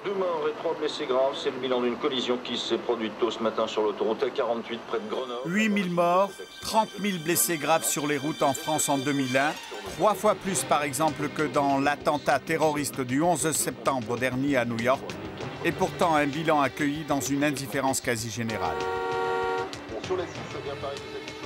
2 morts et 3 blessés graves, c'est le bilan d'une collision qui s'est produite tôt ce matin sur l'autoroute A48 près de Grenoble. 8 000 morts, 30 000 blessés graves sur les routes en France en 2001, 3 fois plus par exemple que dans l'attentat terroriste du 11 septembre dernier à New York, et pourtant un bilan accueilli dans une indifférence quasi générale.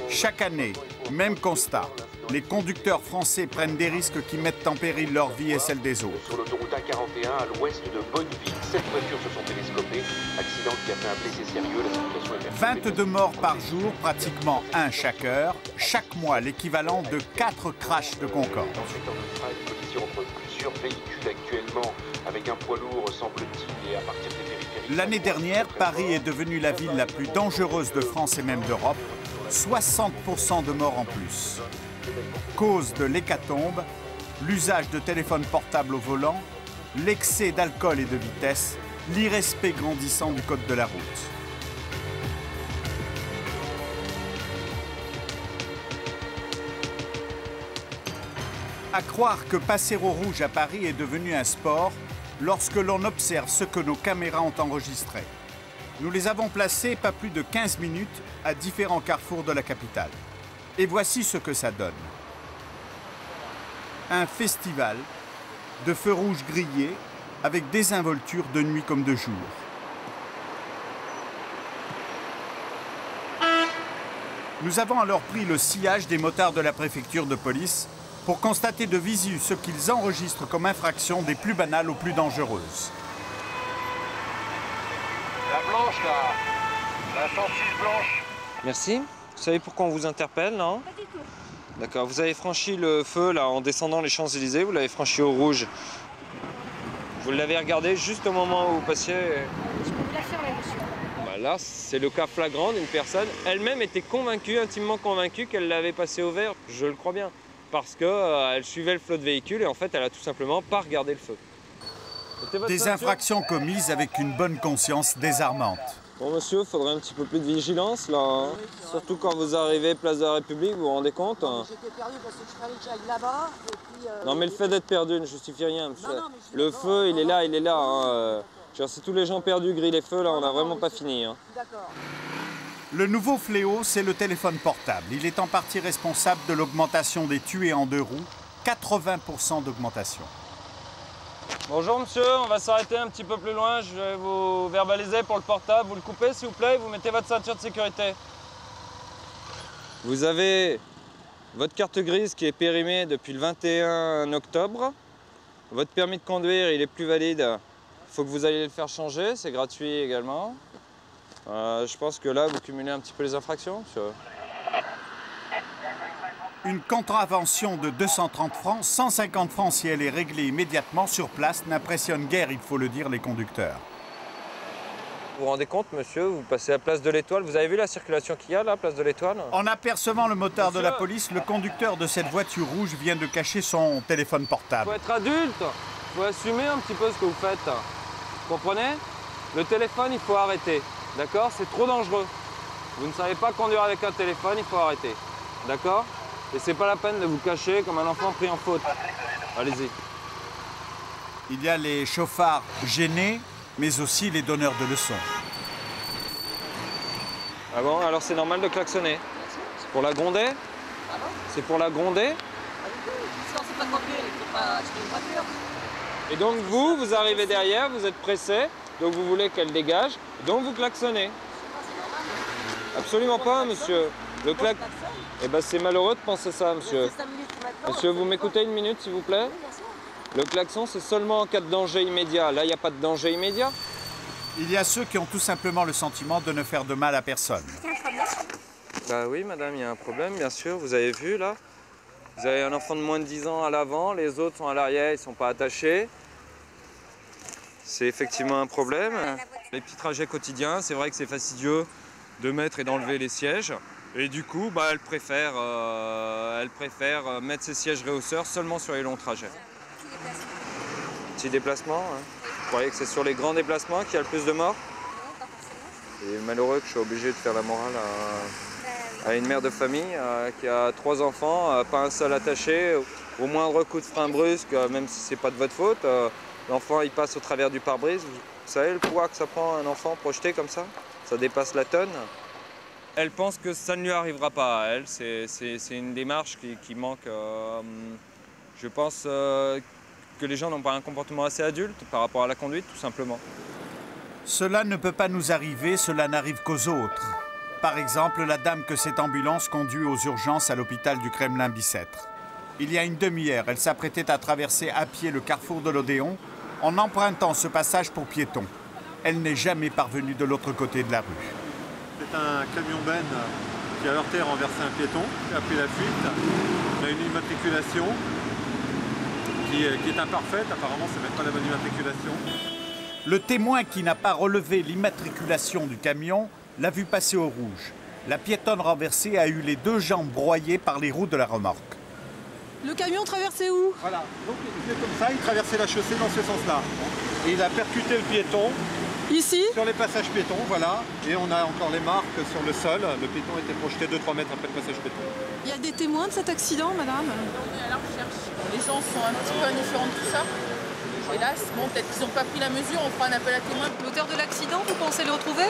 Chaque année, même constat. Les conducteurs français prennent des risques qui mettent en péril leur vie et celle des autres. Sur l'autoroute A41 à l'ouest de Bonneville, 7 voitures se sont télescopées. Accident qui a fait un blessé sérieux. La situation est perturbée. 22 morts par jour, pratiquement un chaque heure. Chaque mois, l'équivalent de 4 crashs de Concorde. Ensuite, on fera une collision entre plusieurs véhicules actuellement, avec un poids lourd, semble-t-il, et à partir des périphériques. L'année dernière, Paris est devenue la ville la plus dangereuse de France et même d'Europe. 60% de morts en plus. Cause de l'hécatombe, l'usage de téléphones portables au volant, l'excès d'alcool et de vitesse, l'irrespect grandissant du code de la route. À croire que passer au rouge à Paris est devenu un sport lorsque l'on observe ce que nos caméras ont enregistré. Nous les avons placés pas plus de 15 minutes à différents carrefours de la capitale. Et voici ce que ça donne. Un festival de feux rouges grillés avec désinvolture de nuit comme de jour. Nous avons alors pris le sillage des motards de la préfecture de police pour constater de visu ce qu'ils enregistrent comme infractions des plus banales aux plus dangereuses. La blanche, là. La 106 blanche. Merci. Vous savez pourquoi on vous interpelle, non? Pas du tout. D'accord. Vous avez franchi le feu, là, en descendant les Champs-Élysées. Vous l'avez franchi au rouge. Vous l'avez regardé juste au moment où vous passiez. Je peux vous l'affirmer, monsieur. Bah là, c'est le cas flagrant d'une personne. Elle-même était convaincue, intimement convaincue qu'elle l'avait passé au vert. Je le crois bien. Parce qu'elle suivait le flot de véhicules et en fait, elle a tout simplement pas regardé le feu. Des infractions commises avec une bonne conscience désarmante. Bon, monsieur, il faudrait un petit peu plus de vigilance, là. Hein. Oui, surtout quand vous arrivez place de la République, vous vous rendez compte? J'étais perdu parce que je fallait que j'aille là-bas. Non, mais le fait d'être perdu ne justifie rien, monsieur. Non, le feu, il est là, il est là. Hein. Si tous les gens perdus grillent les feux, là, on n'a vraiment pas fini. Hein. D'accord. Le nouveau fléau, c'est le téléphone portable. Il est en partie responsable de l'augmentation des tués en 2 roues, 80% d'augmentation. Bonjour monsieur, on va s'arrêter un petit peu plus loin. Je vais vous verbaliser pour le portable. Vous le coupez s'il vous plaît et vous mettez votre ceinture de sécurité. Vous avez votre carte grise qui est périmée depuis le 21 octobre. Votre permis de conduire, il est plus valide. Il faut que vous alliez le faire changer, c'est gratuit également. Je pense que là, vous cumulez un petit peu les infractions, monsieur. Une contravention de 230 francs, 150 francs si elle est réglée immédiatement sur place, n'impressionne guère, il faut le dire, les conducteurs. Vous vous rendez compte, monsieur, vous passez à Place de l'Étoile. Vous avez vu la circulation qu'il y a là, Place de l'Étoile? En apercevant le motard de la police, le conducteur de cette voiture rouge vient de cacher son téléphone portable. Il faut être adulte, il faut assumer un petit peu ce que vous faites. Vous comprenez? Le téléphone, il faut arrêter, d'accord? C'est trop dangereux. Vous ne savez pas conduire avec un téléphone, il faut arrêter, d'accord? Et c'est pas la peine de vous cacher comme un enfant pris en faute. Allez-y. Il y a les chauffards gênés, mais aussi les donneurs de leçons. Ah bon, alors c'est normal de klaxonner. C'est pour la gronder? Ah bon? C'est pour la gronder? Pas du tout. Si on ne sait pas conduire, il ne faut pas acheter une voiture. Et donc vous arrivez derrière, vous êtes pressé, donc vous voulez qu'elle dégage, donc vous klaxonnez. Absolument pas, monsieur. Le klaxon. Eh ben c'est malheureux de penser ça, monsieur. Monsieur, vous m'écoutez une minute, s'il vous plaît? Le klaxon, c'est seulement en cas de danger immédiat. Là, il n'y a pas de danger immédiat. Il y a ceux qui ont tout simplement le sentiment de ne faire de mal à personne. Bah oui, madame, il y a un problème, bien sûr. Vous avez vu, là? Vous avez un enfant de moins de 10 ans à l'avant, les autres sont à l'arrière, ils ne sont pas attachés. C'est effectivement un problème. Les petits trajets quotidiens, c'est vrai que c'est fastidieux de mettre et d'enlever les sièges. Et du coup, bah, elle préfère mettre ses sièges réhausseurs seulement sur les longs trajets. Petit déplacement, hein. Vous croyez que c'est sur les grands déplacements qu'il y a le plus de morts? C'est malheureux que je sois obligé de faire la morale à une mère de famille qui a 3 enfants, pas un seul attaché. Au moindre coup de frein brusque, même si c'est pas de votre faute, L'enfant il passe au travers du pare-brise. Vous savez le poids que ça prend un enfant projeté comme ça? Ça dépasse la tonne. Elle pense que ça ne lui arrivera pas à elle. C'est une démarche qui manque. Je pense que les gens n'ont pas un comportement assez adulte par rapport à la conduite, tout simplement. Cela ne peut pas nous arriver, cela n'arrive qu'aux autres. Par exemple, la dame que cette ambulance conduit aux urgences à l'hôpital du Kremlin-Bicêtre. Il y a une demi-heure, elle s'apprêtait à traverser à pied le carrefour de l'Odéon en empruntant ce passage pour piétons. Elle n'est jamais parvenue de l'autre côté de la rue. C'est un camion Ben qui a heurté et renversé un piéton, qui a pris la fuite. On a une immatriculation qui est imparfaite, apparemment c'est même pas la bonne immatriculation. Le témoin qui n'a pas relevé l'immatriculation du camion l'a vu passer au rouge. La piétonne renversée a eu les deux jambes broyées par les roues de la remorque. Le camion traversait où? Voilà, donc il est comme ça, il traversait la chaussée dans ce sens-là. Et il a percuté le piéton. Ici? Sur les passages piétons, voilà. Et on a encore les marques sur le sol. Le piéton était projeté 2-3 mètres après le passage piéton. Il y a des témoins de cet accident, madame? On est à la recherche. Les gens sont un petit peu indifférents de tout ça. Hélas, bon, peut-être qu'ils n'ont pas pris la mesure, on fera un appel à témoins. L'auteur de l'accident, vous pensez le retrouver?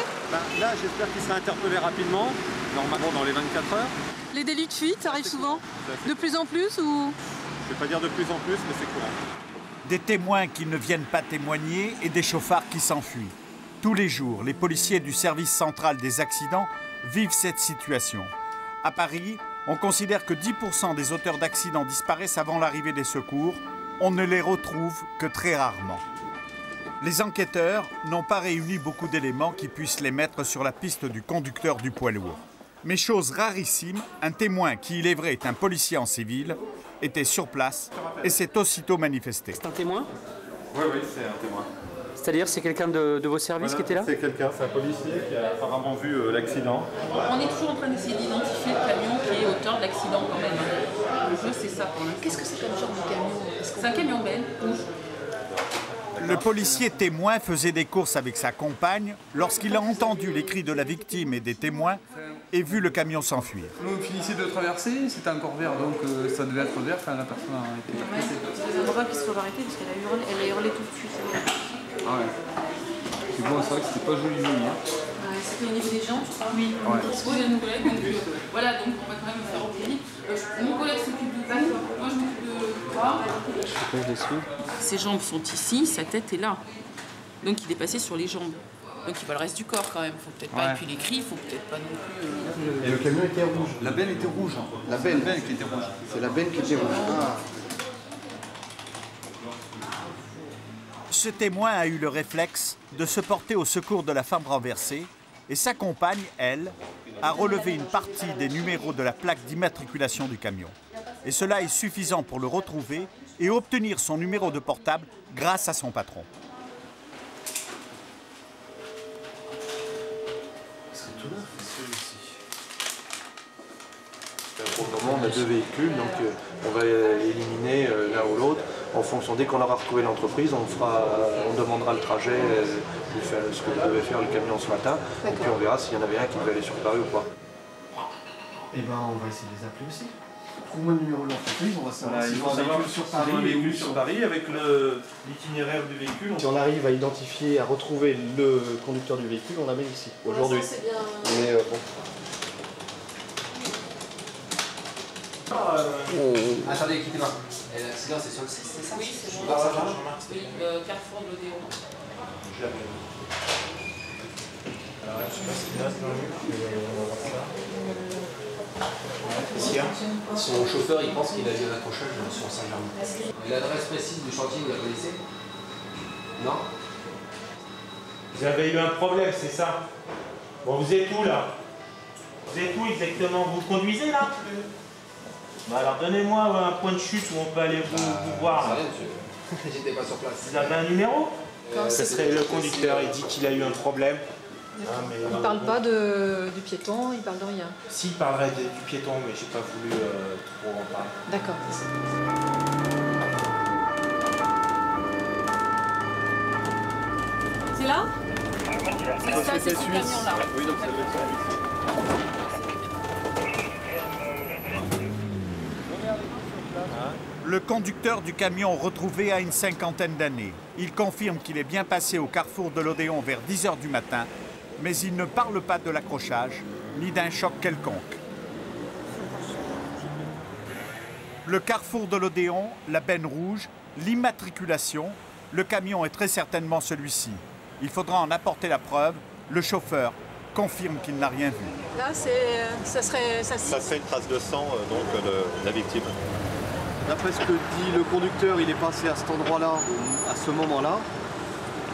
Là, j'espère qu'il sera interpellé rapidement, normalement dans les 24 heures. Les délits de fuite arrivent souvent? De plus en plus ou? Je ne vais pas dire de plus en plus, mais c'est courant. Des témoins qui ne viennent pas témoigner et des chauffards qui s'enfuient. Tous les jours, les policiers du service central des accidents vivent cette situation. À Paris, on considère que 10% des auteurs d'accidents disparaissent avant l'arrivée des secours. On ne les retrouve que très rarement. Les enquêteurs n'ont pas réuni beaucoup d'éléments qui puissent les mettre sur la piste du conducteur du poids lourd. Mais chose rarissime, un témoin qui, il est vrai, est un policier en civil, était sur place et s'est aussitôt manifesté. C'est un témoin? Oui, c'est un témoin. C'est-à-dire c'est quelqu'un de vos services qui était là? C'est quelqu'un, c'est un policier qui a apparemment vu l'accident. On est toujours en train d'essayer d'identifier le camion qui est auteur de l'accident quand même. Le jeu, c'est ça pour l'instant. Qu'est-ce que c'est comme genre de camion? C'est un camion Ben rouge. Le policier témoin faisait des courses avec sa compagne lorsqu'il a entendu les cris de la victime et des témoins et vu le camion s'enfuir. On finissait de traverser, c'était encore vert, donc ça devait être vert quand la personne a été arrêtée. C'est un endroit qui se faut arrêter parce qu'elle a hurlé tout de suite. Ah ouais. C'est bon, c'est vrai que c'était pas joli joli. Hein. Ouais, c'était au niveau des jambes, je crois. Oui. Ouais. Excusez mon collègue, donc voilà, donc on va quand même faire obtenir. Mon collègue s'occupe de tout, moi je m'occupe de toi. Pourquoi je les suis? Ses jambes sont ici, sa tête est là. Donc il est passé sur les jambes. Donc il voit le reste du corps quand même. Faut peut-être pas. Et puis les cris, faut peut-être pas non plus. Et le camion était rouge. La benne était rouge. La benne qui était rouge. C'est la benne qui était rouge. Ah. Ce témoin a eu le réflexe de se porter au secours de la femme renversée et sa compagne, elle, a relevé une partie des numéros de la plaque d'immatriculation du camion. Et cela est suffisant pour le retrouver et obtenir son numéro de portable grâce à son patron. C'est tout neuf, celui-ci. Pour le moment, on a deux véhicules, donc on va éliminer l'un ou l'autre. En fonction, dès qu'on aura retrouvé l'entreprise, on demandera le trajet, ce que devait faire le camion ce matin, et puis on verra s'il y en avait un qui devait aller sur Paris ou pas. Eh ben, on va essayer de les appeler aussi. Trouve-moi le numéro de l'entreprise, on va savoir Voilà, si il on faut savoir un véhicule sur Paris avec l'itinéraire du véhicule. Si on arrive à identifier, à retrouver le conducteur du véhicule, on l'amène ici, aujourd'hui. Mais bon. Attendez, quittez-moi. L'accident, c'est sur le 6, c'est ça? Oui, c'est bon. Oui, Carrefour de l'Odéon. Son chauffeur, il pense qu'il a eu un accrochage sur Saint-Germain. L'adresse précise du chantier, vous la connaissez? Non? Vous avez eu un problème, c'est ça? Bon, vous êtes où là? Vous êtes où exactement? Vous conduisez là? Bah alors donnez-moi un point de chute où on peut aller vous voir. Rien, monsieur. J'étais pas sur place. Vous avez un numéro? Ce serait le conducteur, il dit qu'il a eu un problème. Il parle pas du piéton, il parle de rien. Si, il parlerait du piéton, mais j'ai pas voulu trop en parler. D'accord. C'est là? Ça, c'est ce camion-là. Oui, donc c'est le Regardez sur place. Le conducteur du camion retrouvé a une cinquantaine d'années. Il confirme qu'il est bien passé au carrefour de l'Odéon vers 10 h du matin, mais il ne parle pas de l'accrochage ni d'un choc quelconque. Le carrefour de l'Odéon, la benne rouge, l'immatriculation, le camion est très certainement celui-ci. Il faudra en apporter la preuve. Le chauffeur confirme qu'il n'a rien vu. Là, ça serait une trace de sang de la victime. D'après ce que dit le conducteur, il est passé à cet endroit-là, à ce moment-là.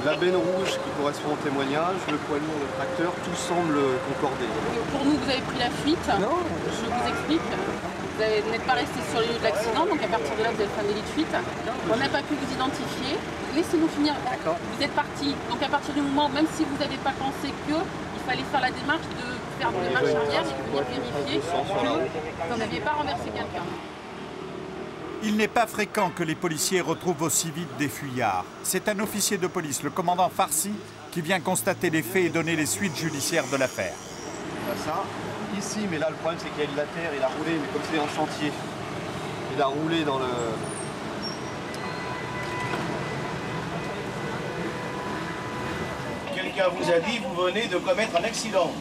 La benne rouge qui correspond au témoignage, le poids lourd, le tracteur, tout semble concorder. Pour nous, vous avez pris la fuite. Non. Je vous explique. Vous n'êtes pas resté sur le lieu de l'accident, donc à partir de là, vous avez fait un délit de fuite. On n'a pas pu vous identifier. Laissez-nous finir. Vous êtes parti. Donc à partir du moment, même si vous n'avez pas pensé qu'il fallait faire la démarche de faire une démarche arrière et de venir vérifier que vous n'aviez pas renversé quelqu'un. Il n'est pas fréquent que les policiers retrouvent aussi vite des fuyards. C'est un officier de police, le commandant Farsi, qui vient constater les faits et donner les suites judiciaires de l'affaire. Ça, ici, mais là le problème c'est qu'il y a de la terre, il a roulé, mais comme c'est en chantier, il a roulé dans le... Quelqu'un vous a dit vous venez de commettre un accident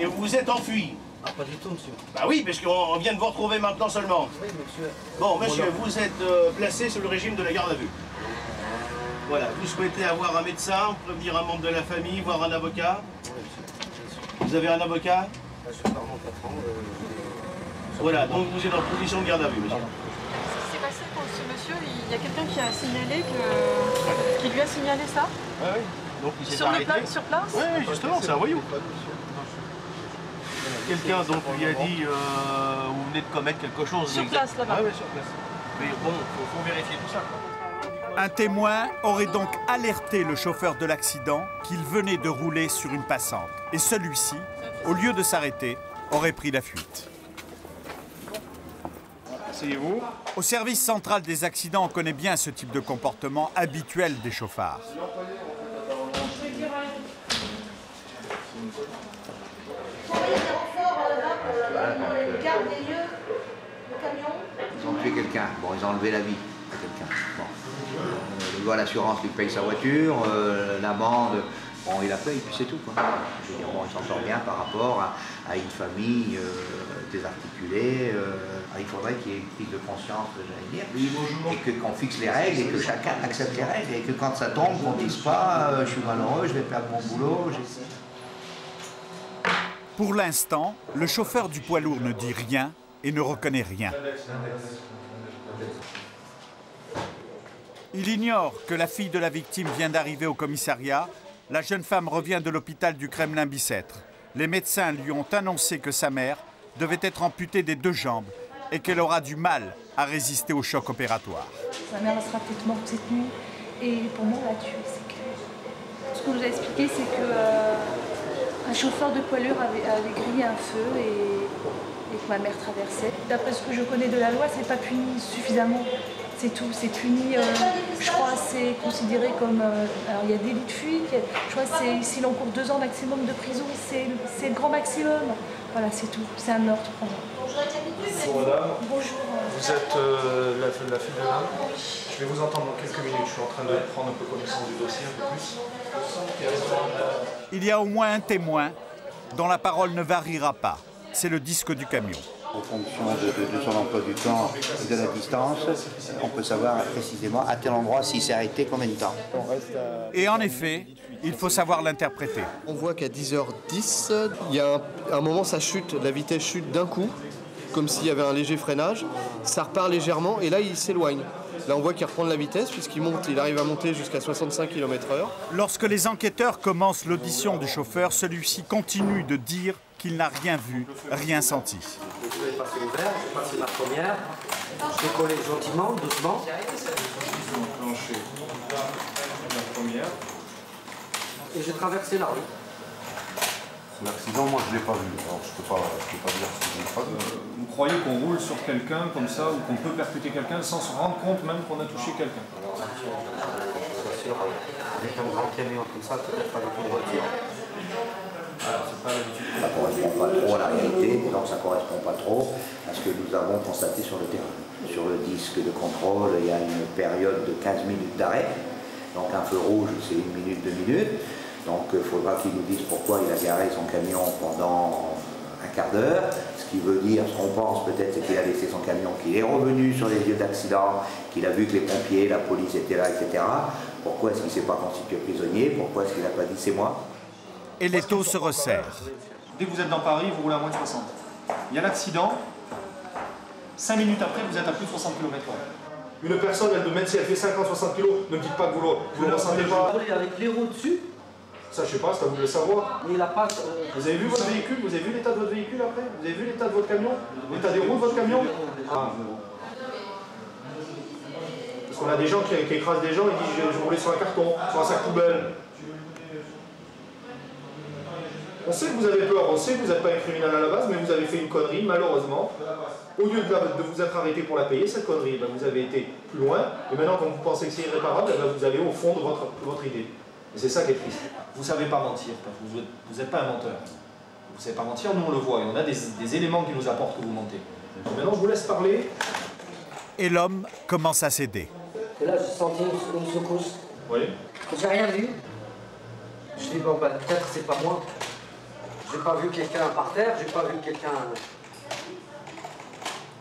et vous vous êtes enfui. Ah, pas du tout, monsieur. Bah oui, parce qu'on vient de vous retrouver maintenant seulement. Oui, monsieur. Bon, monsieur, vous êtes placé sous le régime de la garde à vue. Voilà, vous souhaitez avoir un médecin, prévenir un membre de la famille, voir un avocat. Oui, monsieur. Vous avez un avocat? Je suis par mon patron. Voilà, donc vous êtes en position de garde à vue, monsieur. Ce qui s'est passé pour ce monsieur, il y a quelqu'un qui a signalé qui lui a signalé ça? Oui, oui. Donc il s'est sur place? Oui, justement, c'est un voyou. Quelqu'un donc lui a dit vous venez de commettre quelque chose. Sur place là-bas. Oui, sur place. Mais bon, faut vérifier tout ça. Un témoin aurait donc alerté le chauffeur de l'accident qu'il venait de rouler sur une passante. Et celui-ci, au lieu de s'arrêter, aurait pris la fuite. Asseyez-vous. Au service central des accidents, on connaît bien ce type de comportement habituel des chauffards. Ils ont tué quelqu'un. Bon, ils ont enlevé la vie à quelqu'un. Bon. Le gars à l'assurance lui paye sa voiture, l'amende, bon, il la paye, puis c'est tout, quoi. Je veux dire, bon, il s'en sort bien par rapport à une famille désarticulée. Il faudrait qu'il y ait une prise de conscience, j'allais dire, et qu'on fixe les règles et que chacun accepte les règles, et que quand ça tombe, qu'on ne dise pas je suis malheureux, je vais perdre mon boulot. Pour l'instant, le chauffeur du poids lourd ne dit rien et ne reconnaît rien. Il ignore que la fille de la victime vient d'arriver au commissariat. La jeune femme revient de l'hôpital du Kremlin-Bicêtre. Les médecins lui ont annoncé que sa mère devait être amputée des 2 jambes et qu'elle aura du mal à résister au choc opératoire. Sa mère sera peut-être morte cette nuit et pour moi on l'a tuée, c'est clair. Ce qu'on nous a expliqué, c'est que un chauffeur de poids lourd avait grillé un feu et que ma mère traversait. D'après ce que je connais de la loi, c'est pas puni suffisamment. C'est tout, c'est puni, je crois c'est considéré comme... alors il y a délit de fuite, je crois que s'il encourt 2 ans maximum de prison, c'est le grand maximum. Voilà, c'est tout, c'est un meurtre pour moi. Bonjour madame. Bonjour. Vous êtes la fille de l'âme. Je vais vous entendre dans quelques minutes, je suis en train de prendre un peu connaissance du dossier, un peu plus. Il y a au moins un témoin dont la parole ne variera pas. C'est le disque du camion. En fonction de son emploi du temps et de la distance, on peut savoir précisément à tel endroit s'il s'est arrêté combien de temps. Et en effet, il faut savoir l'interpréter. On voit qu'à 10h10, il y a un moment, ça chute, la vitesse chute d'un coup, comme s'il y avait un léger freinage. Ça repart légèrement et là, il s'éloigne. Là, on voit qu'il reprend de la vitesse puisqu'il monte, il arrive à monter jusqu'à 65 km/h. Lorsque les enquêteurs commencent l'audition du chauffeur, celui-ci continue de dire qu'il n'a rien vu, rien senti. Je vais passer le verre, je vais passer ma première. Je vais coller gentiment, doucement. Et j'ai traversé la rue. L'accident, moi je ne l'ai pas vu, alors je peux pas dire si je l'ai pas vu. Vous croyez qu'on roule sur quelqu'un comme ça, ou qu'on peut percuter quelqu'un sans se rendre compte même qu'on a touché quelqu'un? sûr, avec un grand camion comme ça, peut-être avec une voiture. Voilà, c'est pas l'habitude. Ça ne correspond pas trop à la réalité, donc ça ne correspond pas trop à ce que nous avons constaté sur le terrain. Sur le disque de contrôle, il y a une période de 15 minutes d'arrêt. Donc un feu rouge, c'est 1 minute, 2 minutes. Donc il faudra qu'il nous dise pourquoi il a garé son camion pendant un quart d'heure. Ce qui veut dire, ce qu'on pense peut-être, c'est qu'il a laissé son camion, qu'il est revenu sur les lieux d'accident, qu'il a vu que les pompiers, la police étaient là, etc. Pourquoi est-ce qu'il ne s'est pas constitué prisonnier? Pourquoi est-ce qu'il n'a pas dit c'est moi? Et les taux se resserrent. Dès que vous êtes dans Paris, vous roulez à moins de 60. Il y a l'accident, 5 minutes après, vous êtes à plus de 60 km/h. Une personne, même si elle fait 50-60 kg, ne me dites pas que vous le ressentez pas. Avec les roues dessus. Ça, je sais pas, c'est à vous de le savoir. Mais il a pas. Vous avez vu votre véhicule? Vous avez vu l'état de votre véhicule après? Vous avez vu l'état de votre camion? L'état des roues de votre camion? Ah. Parce qu'on a des gens qui écrasent des gens et disent je roulais sur un carton, sur un sac poubelle. On sait que vous avez peur, on sait que vous n'êtes pas un criminel à la base, mais vous avez fait une connerie, malheureusement. Au lieu de vous être arrêté pour la payer, cette connerie, vous avez été plus loin, et maintenant, quand vous pensez que c'est irréparable, vous allez au fond de votre idée. Et c'est ça qui est triste. Vous ne savez pas mentir, vous n'êtes pas un menteur. Vous ne savez pas mentir, nous on le voit, et on a des éléments qui nous apportent que vous mentez. Maintenant, je vous laisse parler. Et l'homme commence à céder. Et là, j'ai senti une secousse. Oui. J'ai rien vu. Je dis, bon, bah, peut-être c'est pas moi. J'ai pas vu quelqu'un par terre, j'ai pas vu quelqu'un...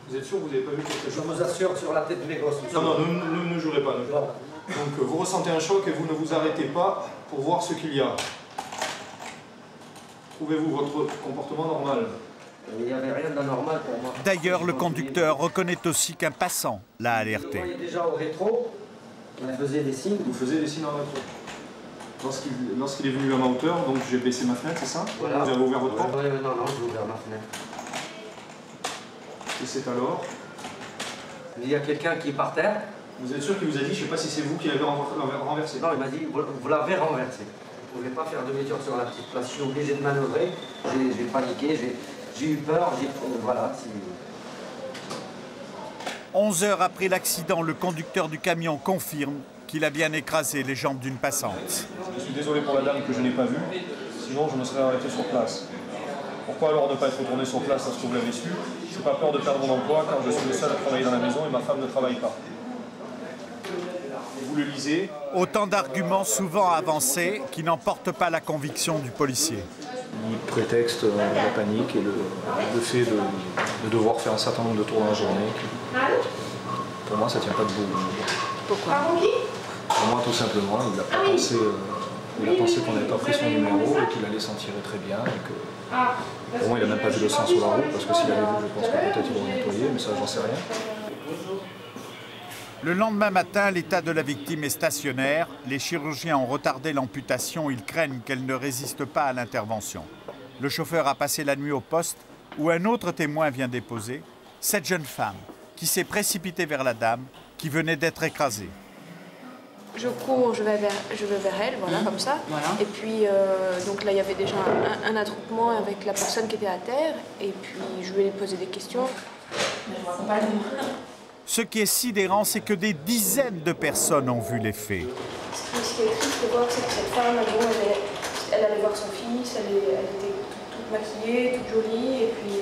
Vous êtes sûr que vous n'avez pas vu quelque chose? Je vous assure, sur la tête de mes gosses. Non, ne jouerez pas. Donc vous ressentez un choc et vous ne vous arrêtez pas pour voir ce qu'il y a. Trouvez-vous votre comportement normal? Il n'y avait rien d'anormal pour moi. D'ailleurs, le conducteur reconnaît aussi qu'un passant l'a alerté. Vous voyez déjà au rétro, il faisait des signes. Vous faisiez des signes en rétro? Lorsqu'il est venu à ma hauteur, donc j'ai baissé ma fenêtre, c'est ça? Voilà. Vous avez ouvert votre porte? Non, j'ai ouvert ma fenêtre. Et c'est alors? Il y a quelqu'un qui est par terre. Vous êtes sûr qu'il vous a dit, je ne sais pas si c'est vous qui l'avez renversé? Non, il m'a dit, vous l'avez renversé. Vous ne pouvez pas faire de mesure sur la petite place. Je suis obligé de manœuvrer. J'ai paniqué, j'ai eu peur, voilà. 11 heures après l'accident, le conducteur du camion confirme qu'il a bien écrasé les jambes d'une passante. Je suis désolé pour la dame que je n'ai pas vue, sinon je me serais arrêté sur place. Pourquoi alors ne pas être retourné sur place à ce que vous l'avez su? Je n'ai pas peur de perdre mon emploi car je suis le seul à travailler dans la maison et ma femme ne travaille pas. Vous le lisez. Autant d'arguments souvent avancés qui n'emportent pas la conviction du policier. Il prétexte la panique et le fait de devoir faire un certain nombre de tours dans la journée. Pour moi, ça ne tient pas debout. Pourquoi? Pour moi, tout simplement, il a pensé qu'on n'avait pas pris son numéro et qu'il allait s'en tirer très bien. Et que, pour moi, il n'a même pas vu le sang sur la route, parce que s'il avait vu, je pense que peut-être il aurait nettoyé, mais ça, j'en sais rien. Le lendemain matin, l'état de la victime est stationnaire. Les chirurgiens ont retardé l'amputation. Ils craignent qu'elle ne résiste pas à l'intervention. Le chauffeur a passé la nuit au poste où un autre témoin vient déposer, cette jeune femme qui s'est précipitée vers la dame qui venait d'être écrasée. Je cours, je vais vers elle, voilà, comme ça. Voilà. Et puis, donc là, il y avait déjà un attroupement avec la personne qui était à terre. Et puis, je lui ai posé des questions. Ce qui est sidérant, c'est que des dizaines de personnes ont vu les faits. Ce qui est triste de voir, c'est que cette femme, elle allait voir son fils, elle était toute maquillée, toute jolie, et puis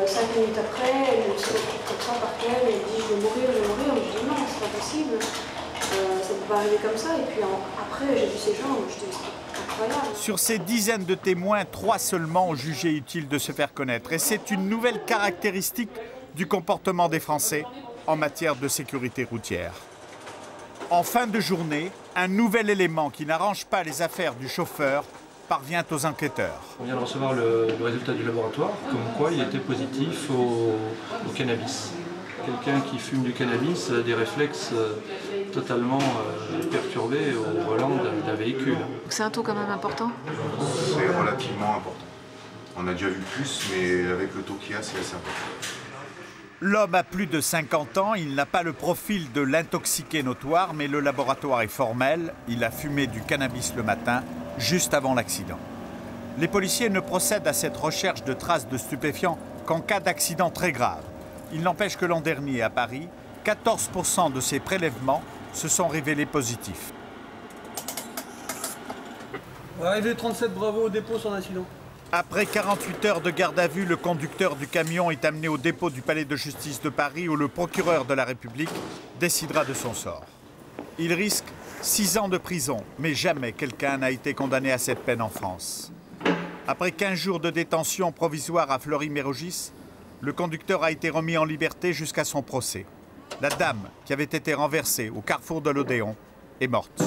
5 minutes après, elle se retrouve comme ça par terre, et elle dit je vais mourir. On me dit non, c'est pas possible, ça ne peut pas arriver comme ça. Et puis après, j'ai vu ses jambes, je dis c'est incroyable. Sur ces dizaines de témoins, 3 seulement ont jugé utile de se faire connaître. Et c'est une nouvelle caractéristique du comportement des Français en matière de sécurité routière. En fin de journée, un nouvel élément qui n'arrange pas les affaires du chauffeur parvient aux enquêteurs. On vient de recevoir le résultat du laboratoire, comme quoi il était positif au cannabis. Quelqu'un qui fume du cannabis a des réflexes totalement perturbés au volant d'un véhicule. C'est un taux quand même important? C'est relativement important. On a déjà vu plus, mais avec le taux qu'il y a, c'est assez important. L'homme a plus de 50 ans, il n'a pas le profil de l'intoxiqué notoire, mais le laboratoire est formel. Il a fumé du cannabis le matin, juste avant l'accident. Les policiers ne procèdent à cette recherche de traces de stupéfiants qu'en cas d'accident très grave. Il n'empêche que l'an dernier, à Paris, 14% de ces prélèvements se sont révélés positifs. Arrivé 37 Bravo au dépôt sans incident. Après 48 heures de garde à vue, le conducteur du camion est amené au dépôt du palais de justice de Paris où le procureur de la République décidera de son sort. Il risque 6 ans de prison, mais jamais quelqu'un n'a été condamné à cette peine en France. Après 15 jours de détention provisoire à Fleury-Mérogis, le conducteur a été remis en liberté jusqu'à son procès. La dame, qui avait été renversée au carrefour de l'Odéon, est morte.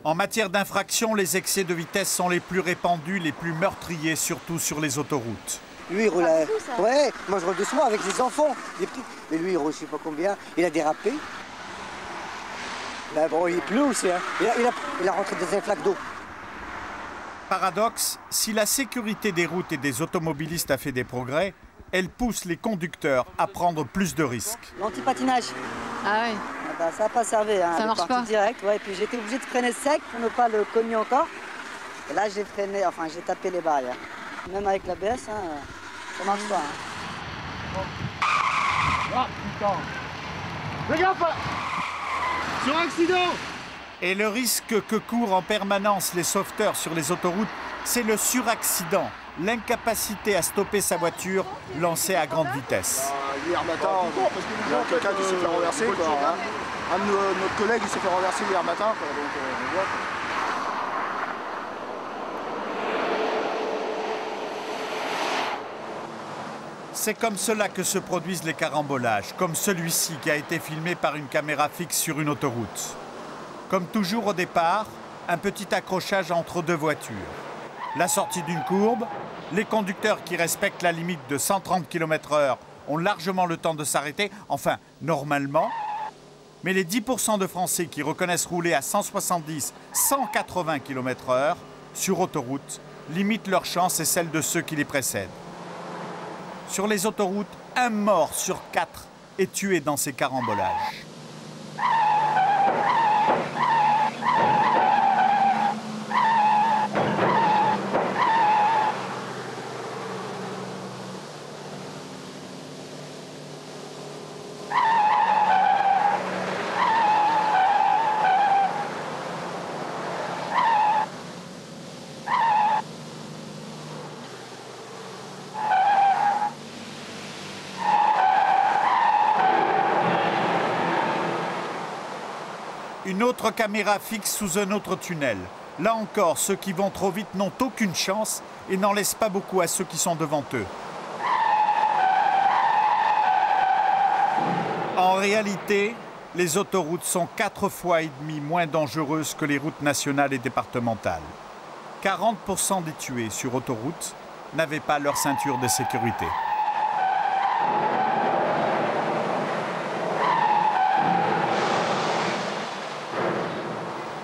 En matière d'infraction, les excès de vitesse sont les plus répandus, les plus meurtriers, surtout sur les autoroutes. Lui, il roule à... Ouais, moi je roule doucement avec les enfants, les petits. Mais lui, il roule je sais pas combien. Il a dérapé. Là, bon, il pleut aussi, hein. Il a rentré dans une flaque d'eau. Paradoxe, si la sécurité des routes et des automobilistes a fait des progrès, elle pousse les conducteurs à prendre plus de risques. L'antipatinage. Ah oui. Ben, ça n'a pas servi, hein. Ça marche pas. Direct, ouais. Puis j'étais obligé de freiner sec pour ne pas le cogner encore. Et là, j'ai freiné, enfin, j'ai tapé les barrières. Même avec l'ABS, hein, ça marche pas. Hein. Ah, putain. Fais gaffe! Sur accident! Et le risque que courent en permanence les sauveteurs sur les autoroutes, c'est le suraccident, l'incapacité à stopper sa voiture lancée à grande vitesse. Hier matin, il y a quelqu'un qui s'est fait renverser. Quoi, hein. Un de notre collègue s'est fait renverser hier matin. Quoi, donc, on voit, quoi. C'est comme cela que se produisent les carambolages, comme celui-ci qui a été filmé par une caméra fixe sur une autoroute. Comme toujours au départ, un petit accrochage entre deux voitures. La sortie d'une courbe, les conducteurs qui respectent la limite de 130 km/h ont largement le temps de s'arrêter, enfin, normalement. Mais les 10% de Français qui reconnaissent rouler à 170, 180 km/h sur autoroute limitent leur chance et celle de ceux qui les précèdent. Sur les autoroutes, 1 mort sur 4 est tué dans ces carambolages. Une autre caméra fixe sous un autre tunnel. Là encore, ceux qui vont trop vite n'ont aucune chance et n'en laissent pas beaucoup à ceux qui sont devant eux. En réalité, les autoroutes sont 4,5 fois moins dangereuses que les routes nationales et départementales. 40% des tués sur autoroute n'avaient pas leur ceinture de sécurité.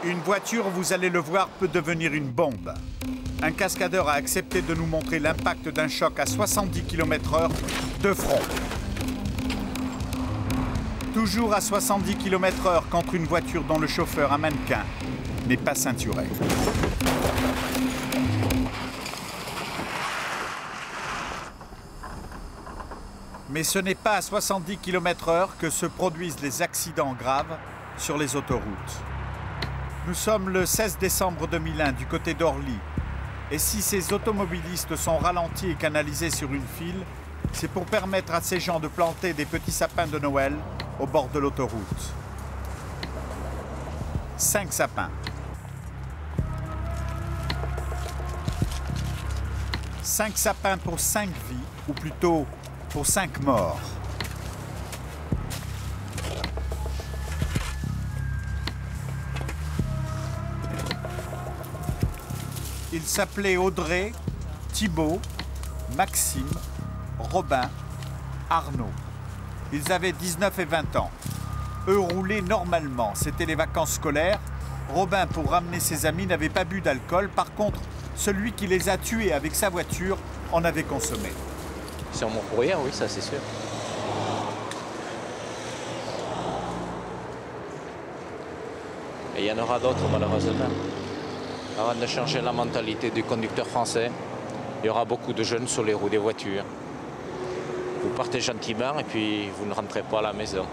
Une voiture, vous allez le voir, peut devenir une bombe. Un cascadeur a accepté de nous montrer l'impact d'un choc à 70 km/h de front. Toujours à 70 km/h contre une voiture dont le chauffeur, un mannequin, n'est pas ceinturé. Mais ce n'est pas à 70 km/h que se produisent les accidents graves sur les autoroutes. Nous sommes le 16 décembre 2001 du côté d'Orly. Et si ces automobilistes sont ralentis et canalisés sur une file, c'est pour permettre à ces gens de planter des petits sapins de Noël au bord de l'autoroute. 5 sapins. 5 sapins pour 5 vies, ou plutôt pour 5 morts. Ils s'appelaient Audrey, Thibault, Maxime, Robin, Arnaud. Ils avaient 19 et 20 ans. Eux roulaient normalement, c'était les vacances scolaires. Robin, pour ramener ses amis, n'avait pas bu d'alcool. Par contre, celui qui les a tués avec sa voiture en avait consommé. Sur mon courrier, oui, ça c'est sûr. Et il y en aura d'autres malheureusement. Avant de changer la mentalité du conducteur français, il y aura beaucoup de jeunes sur les roues des voitures. Vous partez gentiment et puis vous ne rentrez pas à la maison.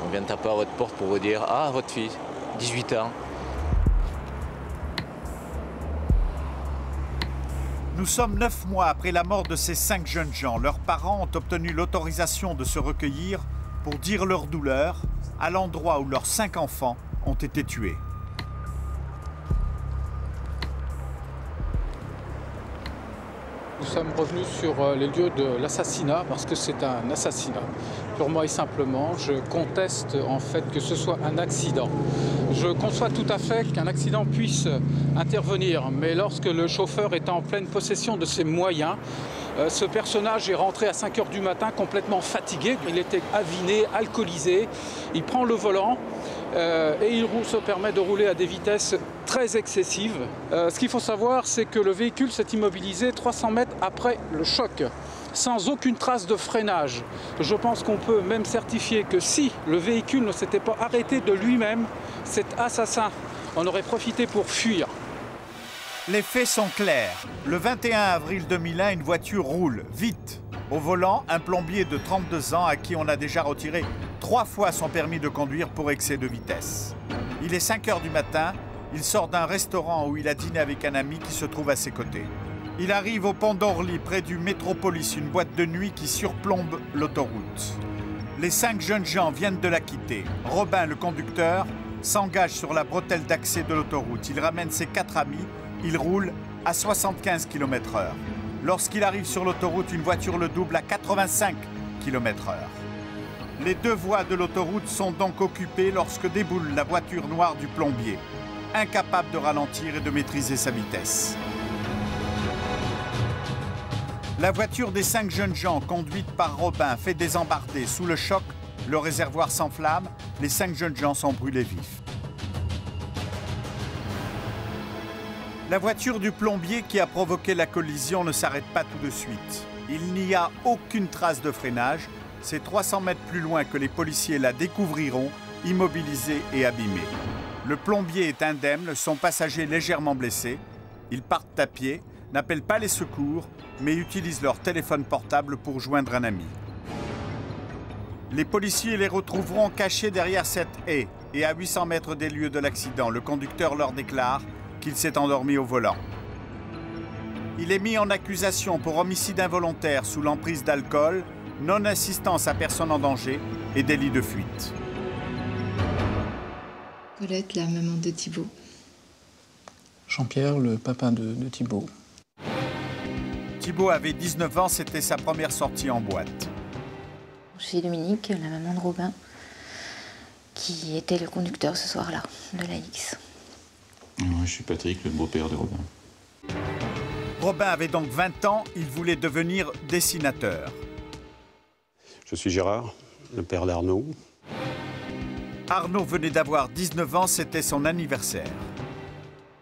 On vient taper à votre porte pour vous dire « Ah, votre fille, 18 ans ». Nous sommes 9 mois après la mort de ces 5 jeunes gens. Leurs parents ont obtenu l'autorisation de se recueillir pour dire leur douleur à l'endroit où leurs 5 enfants ont été tués. Nous sommes revenus sur les lieux de l'assassinat parce que c'est un assassinat. Purement et simplement, je conteste en fait que ce soit un accident. Je conçois tout à fait qu'un accident puisse intervenir, mais lorsque le chauffeur est en pleine possession de ses moyens, ce personnage est rentré à 5 h du matin complètement fatigué. Il était aviné, alcoolisé. Il prend le volant et il se permet de rouler à des vitesses très excessives. Ce qu'il faut savoir, c'est que le véhicule s'est immobilisé 300 mètres après le choc, sans aucune trace de freinage. Je pense qu'on peut même certifier que si le véhicule ne s'était pas arrêté de lui-même, cet assassin en aurait profité pour fuir. Les faits sont clairs. Le 21 avril 2001, une voiture roule vite. Au volant, un plombier de 32 ans à qui on a déjà retiré 3 fois son permis de conduire pour excès de vitesse. Il est 5 h du matin, il sort d'un restaurant où il a dîné avec un ami qui se trouve à ses côtés. Il arrive au pont d'Orly, près du Métropolis, une boîte de nuit qui surplombe l'autoroute. Les 5 jeunes gens viennent de la quitter. Robin, le conducteur, s'engage sur la bretelle d'accès de l'autoroute. Il ramène ses 4 amis. Il roule à 75 km/h. Lorsqu'il arrive sur l'autoroute, une voiture le double à 85 km/h. Les 2 voies de l'autoroute sont donc occupées lorsque déboule la voiture noire du plombier, incapable de ralentir et de maîtriser sa vitesse. La voiture des 5 jeunes gens, conduite par Robin, fait désembarder. Sous le choc, le réservoir s'enflamme. Les 5 jeunes gens sont brûlés vifs. La voiture du plombier qui a provoqué la collision ne s'arrête pas tout de suite. Il n'y a aucune trace de freinage. C'est 300 mètres plus loin que les policiers la découvriront, immobilisée et abîmée. Le plombier est indemne, son passager légèrement blessé. Ils partent à pied, n'appellent pas les secours, mais utilisent leur téléphone portable pour joindre un ami. Les policiers les retrouveront cachés derrière cette haie et à 800 mètres des lieux de l'accident. Le conducteur leur déclare qu'il s'est endormi au volant. Il est mis en accusation pour homicide involontaire sous l'emprise d'alcool, non-assistance à personne en danger et délit de fuite. Colette, la maman de Thibaut. Jean-Pierre, le papa de Thibaut. Thibaut avait 19 ans, c'était sa première sortie en boîte. Je suis Dominique, la maman de Robin, qui était le conducteur ce soir-là, de la X. Moi, je suis Patrick, le beau-père de Robin. Robin avait donc 20 ans, il voulait devenir dessinateur. Je suis Gérard, le père d'Arnaud. Arnaud venait d'avoir 19 ans, c'était son anniversaire.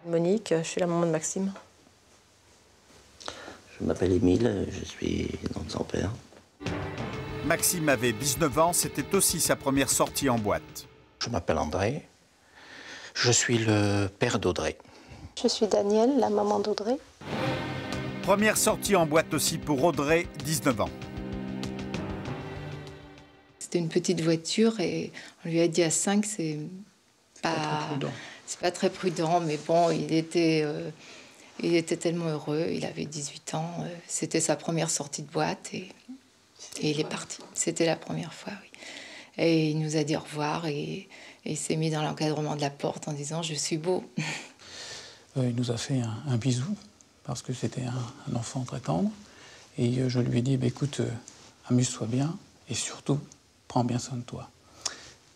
Monique, je suis la maman de Maxime. Je m'appelle Émile, je suis le nom de son père. Maxime avait 19 ans, c'était aussi sa première sortie en boîte. Je m'appelle André. Je suis le père d'Audrey. Je suis Danielle, la maman d'Audrey. Première sortie en boîte aussi pour Audrey, 19 ans. C'était une petite voiture et on lui a dit à 5, c'est pas très prudent, mais bon, il était tellement heureux, il avait 18 ans, c'était sa première sortie de boîte et il est parti. C'était la première fois, oui. Et il nous a dit au revoir et il s'est mis dans l'encadrement de la porte en disant « Je suis beau ». Il nous a fait un bisou, parce que c'était un enfant très tendre. Et je lui ai dit, écoute, amuse-toi bien, et surtout, prends bien soin de toi.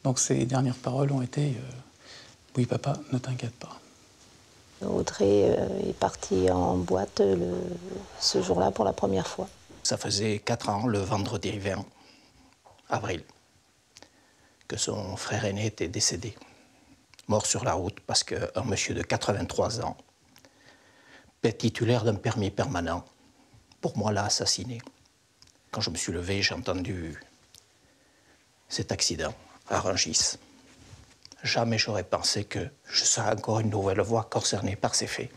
Donc ses dernières paroles ont été, oui papa, ne t'inquiète pas. Audrey est partie en boîte ce jour-là pour la première fois. Ça faisait 4 ans, le vendredi 20 avril, que son frère aîné était décédé, mort sur la route parce qu'un monsieur de 83 ans, titulaire d'un permis permanent, pour moi l'a assassiné. Quand je me suis levé, j'ai entendu cet accident à Rungis. Jamais j'aurais pensé que je serais encore une nouvelle fois concernée par ces faits.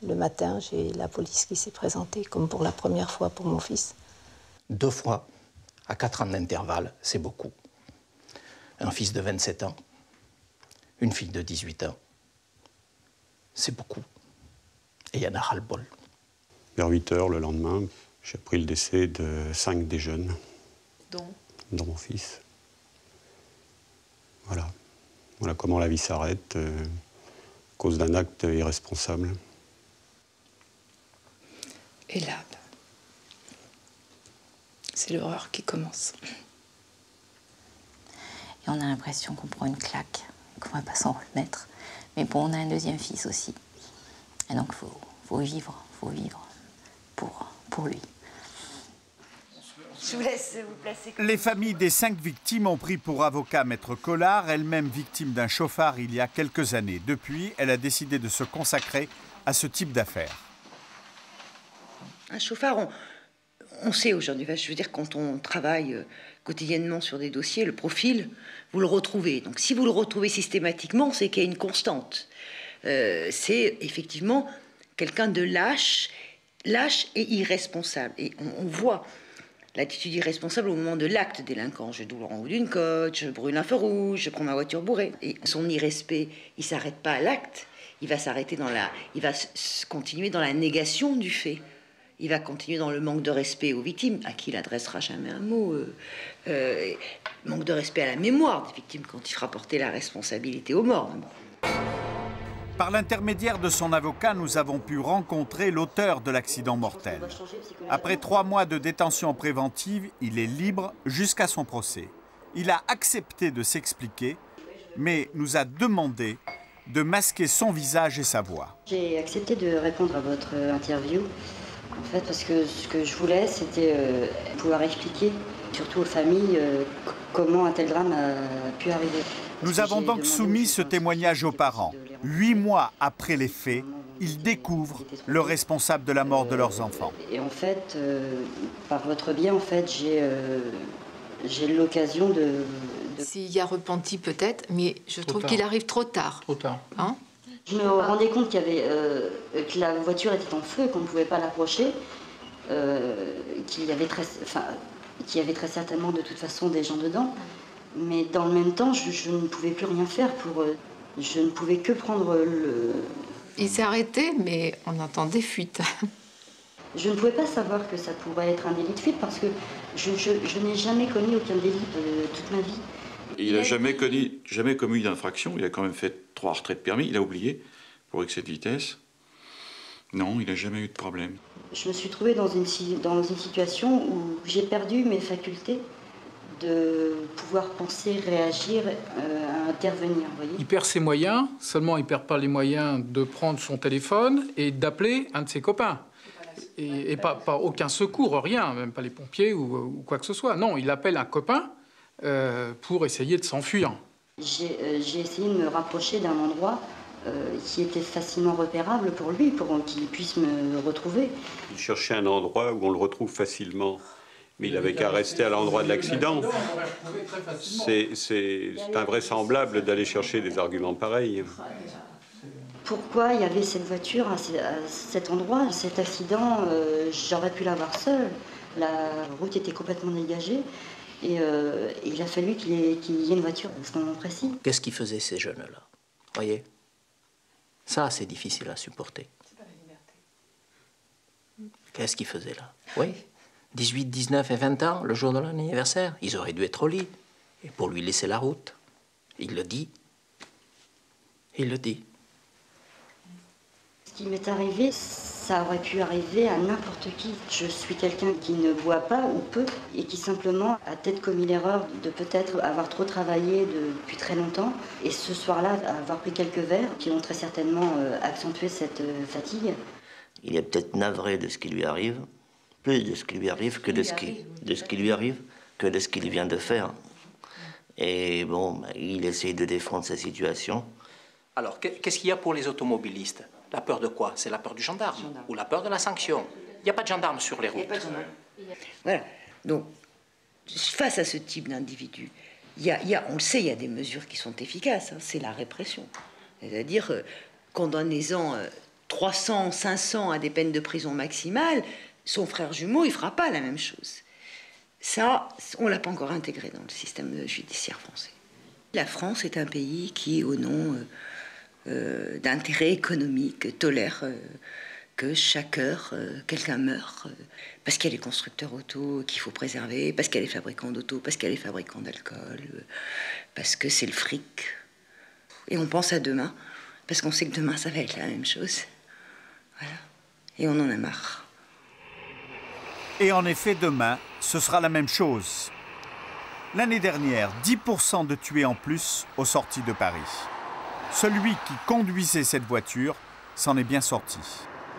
Le matin, j'ai la police qui s'est présentée, comme pour la première fois pour mon fils. 2 fois, à 4 ans d'intervalle, c'est beaucoup. un fils de 27 ans, une fille de 18 ans. C'est beaucoup. Et il y en a ras-le-bol. Vers 8 h le lendemain, j'ai appris le décès de 5 des jeunes. Dont mon fils. Voilà. Voilà comment la vie s'arrête à cause d'un acte irresponsable. Et là, c'est l'horreur qui commence. Et on a l'impression qu'on prend une claque, qu'on ne va pas s'en remettre. Mais bon, on a un deuxième fils aussi. Et donc, faut vivre pour lui. Je vous laisse vous placer. Les familles des 5 victimes ont pris pour avocat Maître Collard, elle-même victime d'un chauffard il y a quelques années. Depuis, elle a décidé de se consacrer à ce type d'affaires. Un chauffard, on sait aujourd'hui, je veux dire, quand on travaille quotidiennement sur des dossiers, le profil, vous le retrouvez. Donc si vous le retrouvez systématiquement, c'est qu'il y a une constante. C'est effectivement quelqu'un de lâche et irresponsable. Et on voit l'attitude irresponsable au moment de l'acte délinquant. Je double en haut d'une côte, je brûle un feu rouge, je prends ma voiture bourrée. Et son irrespect, il ne s'arrête pas à l'acte, il va s'arrêter il va continuer dans la négation du fait. Il va continuer dans le manque de respect aux victimes, à qui il n'adressera jamais un mot. Manque de respect à la mémoire des victimes quand il fera porter la responsabilité aux morts. Par l'intermédiaire de son avocat, nous avons pu rencontrer l'auteur de l'accident mortel. Après 3 mois de détention préventive, il est libre jusqu'à son procès. Il a accepté de s'expliquer, mais nous a demandé de masquer son visage et sa voix. J'ai accepté de répondre à votre interview. En fait, parce que ce que je voulais, c'était pouvoir expliquer, surtout aux familles, comment un tel drame a pu arriver. Nous avons donc soumis ce témoignage aux parents. 8 mois après les faits, ils découvrent le responsable de la mort de leurs enfants. Et en fait, par votre biais, en fait, j'ai l'occasion de... S'il y a repenti peut-être, mais je trouve qu'il arrive trop tard. Trop tard. Hein? Je me rendais compte qu'il y avait, que la voiture était en feu, qu'on ne pouvait pas l'approcher, qu'il y avait très certainement de toute façon des gens dedans. Mais dans le même temps, je ne pouvais plus rien faire pour... je ne pouvais que prendre le... Il s'est arrêté, mais on entendait fuite. Je ne pouvais pas savoir que ça pourrait être un délit de fuite parce que je n'ai jamais commis aucun délit de toute ma vie. Il n'a jamais commis d'infraction. Il a quand même fait 3 retraits de permis. Il a oublié pour excès de vitesse. Non, il n'a jamais eu de problème. Je me suis trouvée dans une situation où j'ai perdu mes facultés de pouvoir penser, réagir, intervenir. Vous voyez. Il perd ses moyens, seulement il ne perd pas les moyens de prendre son téléphone et d'appeler un de ses copains. Et pas aucun secours, rien, même pas les pompiers ou quoi que ce soit. Non, il appelle un copain pour essayer de s'enfuir. J'ai essayé de me rapprocher d'un endroit qui était facilement repérable pour lui, pour qu'il puisse me retrouver. Il cherchait un endroit où on le retrouve facilement. Mais il n'avait qu'à rester à l'endroit de l'accident. C'est invraisemblable d'aller chercher des arguments pareils. Pourquoi il y avait cette voiture à cet endroit? Cet accident, j'aurais pu l'avoir seule. La route était complètement dégagée et il a fallu qu'il y ait une voiture à ce moment précis. Qu'est-ce qu'ils faisaient ces jeunes-là? Voyez? Ça, c'est difficile à supporter. Qu'est-ce qu'ils faisaient là? Oui. 18, 19 et 20 ans, le jour de l'anniversaire, ils auraient dû être au lit. Et pour lui laisser la route. Il le dit. Il le dit. Ce qui m'est arrivé, ça aurait pu arriver à n'importe qui. Je suis quelqu'un qui ne boit pas ou peu et qui simplement a peut-être commis l'erreur de peut-être avoir trop travaillé depuis très longtemps et ce soir-là avoir pris quelques verres qui ont très certainement accentué cette fatigue. Il est peut-être navré de ce qui lui arrive, plus de ce qui lui arrive que de ce qu'il vient de faire. Et bon, il essaye de défendre sa situation. Alors, qu'est-ce qu'il y a pour les automobilistes? La peur de quoi? C'est la peur du gendarme ou la peur de la sanction. Il n'y a pas de gendarme sur les routes. Voilà. Donc, face à ce type d'individu, on le sait, il y a des mesures qui sont efficaces. Hein, c'est la répression. C'est-à-dire, condamnez-en 300, 500 à des peines de prison maximale, son frère jumeau, il ne fera pas la même chose. Ça, on ne l'a pas encore intégré dans le système judiciaire français. La France est un pays qui, au nom d'intérêts économiques, tolère que chaque heure, quelqu'un meurt. Parce qu'il y a les constructeurs auto qu'il faut préserver, parce qu'il y a les fabricants d'auto, parce qu'il y a les fabricants d'alcool, parce que c'est le fric. Et on pense à demain, parce qu'on sait que demain, ça va être la même chose. Voilà. Et on en a marre. Et en effet, demain, ce sera la même chose. L'année dernière, 10% de tués en plus aux sorties de Paris. Celui qui conduisait cette voiture s'en est bien sorti.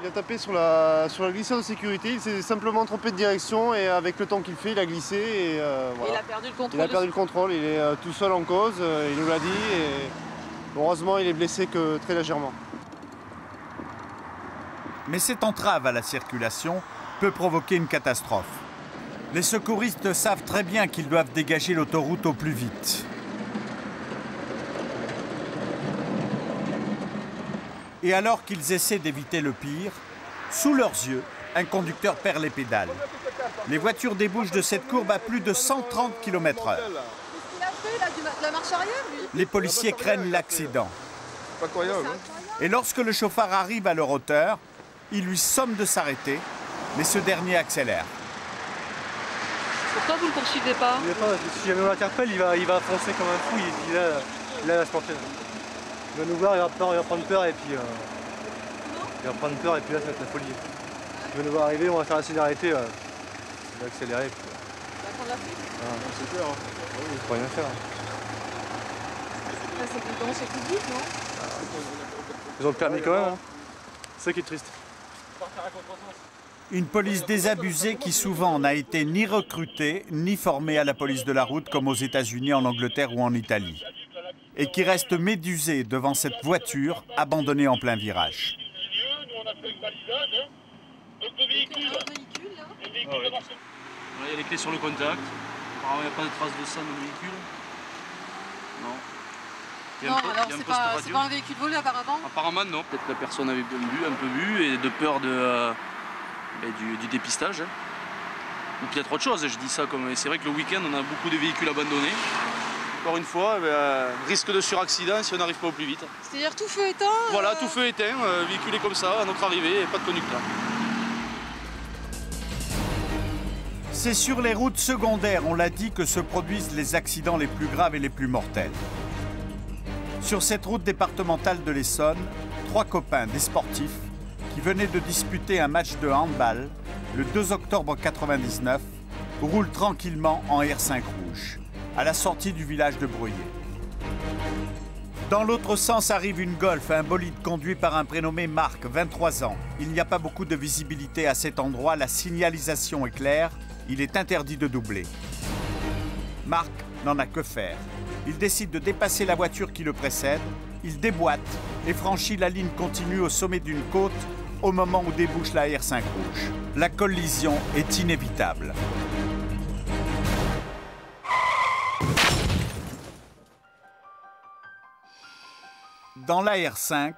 Il a tapé sur la glissade de sécurité, il s'est simplement trompé de direction et avec le temps qu'il fait, il a glissé et voilà. Il a perdu le contrôle. Il a perdu le contrôle, il est tout seul en cause, il nous l'a dit et heureusement il est blessé que très légèrement. Mais cette entrave à la circulation peut provoquer une catastrophe. Les secouristes savent très bien qu'ils doivent dégager l'autoroute au plus vite. Et alors qu'ils essaient d'éviter le pire, sous leurs yeux, un conducteur perd les pédales. Les voitures débouchent de cette courbe à plus de 130 km/h. Il a fait de la marche arrière, lui. Les policiers craignent l'accident. Et lorsque le chauffard arrive à leur hauteur, il lui somme de s'arrêter, mais ce dernier accélère. Pourquoi vous ne le poursuivez pas? Si jamais on l'interpelle, il va foncer comme un fou, il va se planter. Il va nous voir, il va prendre peur et puis il va prendre peur et puis là ça va être la folie. Il va nous voir arriver, on va faire la sénérité, il va accélérer. Puis... Il va prendre la fuite. C'est clair, hein. Il ne faut rien faire. C'est comment c'est public, non? Ils ont le permis quand même, hein. C'est ça qui est triste. Une police désabusée qui souvent n'a été ni recrutée ni formée à la police de la route comme aux États-Unis, en Angleterre ou en Italie. Et qui reste médusée devant cette voiture abandonnée en plein virage. Il y a les clés sur le contact. Apparemment, il n'y a pas de traces de sang dans le véhicule. Non. Non, alors c'est pas un véhicule volé apparemment? Apparemment non. Peut-être que la personne avait un peu bu et de peur du dépistage. Ou peut-être autre chose, je dis ça comme... C'est vrai que le week-end, on a beaucoup de véhicules abandonnés. Encore une fois, risque de suraccident si on n'arrive pas au plus vite. C'est-à-dire tout feu éteint? Voilà, tout feu éteint, véhiculé comme ça, à notre arrivée, et pas de conducteur. C'est sur les routes secondaires, on l'a dit, que se produisent les accidents les plus graves et les plus mortels. Sur cette route départementale de l'Essonne, 3 copains, des sportifs, qui venaient de disputer un match de handball, le 2 octobre 1999, roulent tranquillement en R5 rouge, à la sortie du village de Bruyères. Dans l'autre sens arrive une Golf, un bolide conduit par un prénommé Marc, 23 ans. Il n'y a pas beaucoup de visibilité à cet endroit, la signalisation est claire, il est interdit de doubler. Marc n'en a que faire. Il décide de dépasser la voiture qui le précède, il déboîte et franchit la ligne continue au sommet d'une côte au moment où débouche la R5 rouge. La collision est inévitable. Dans la R5,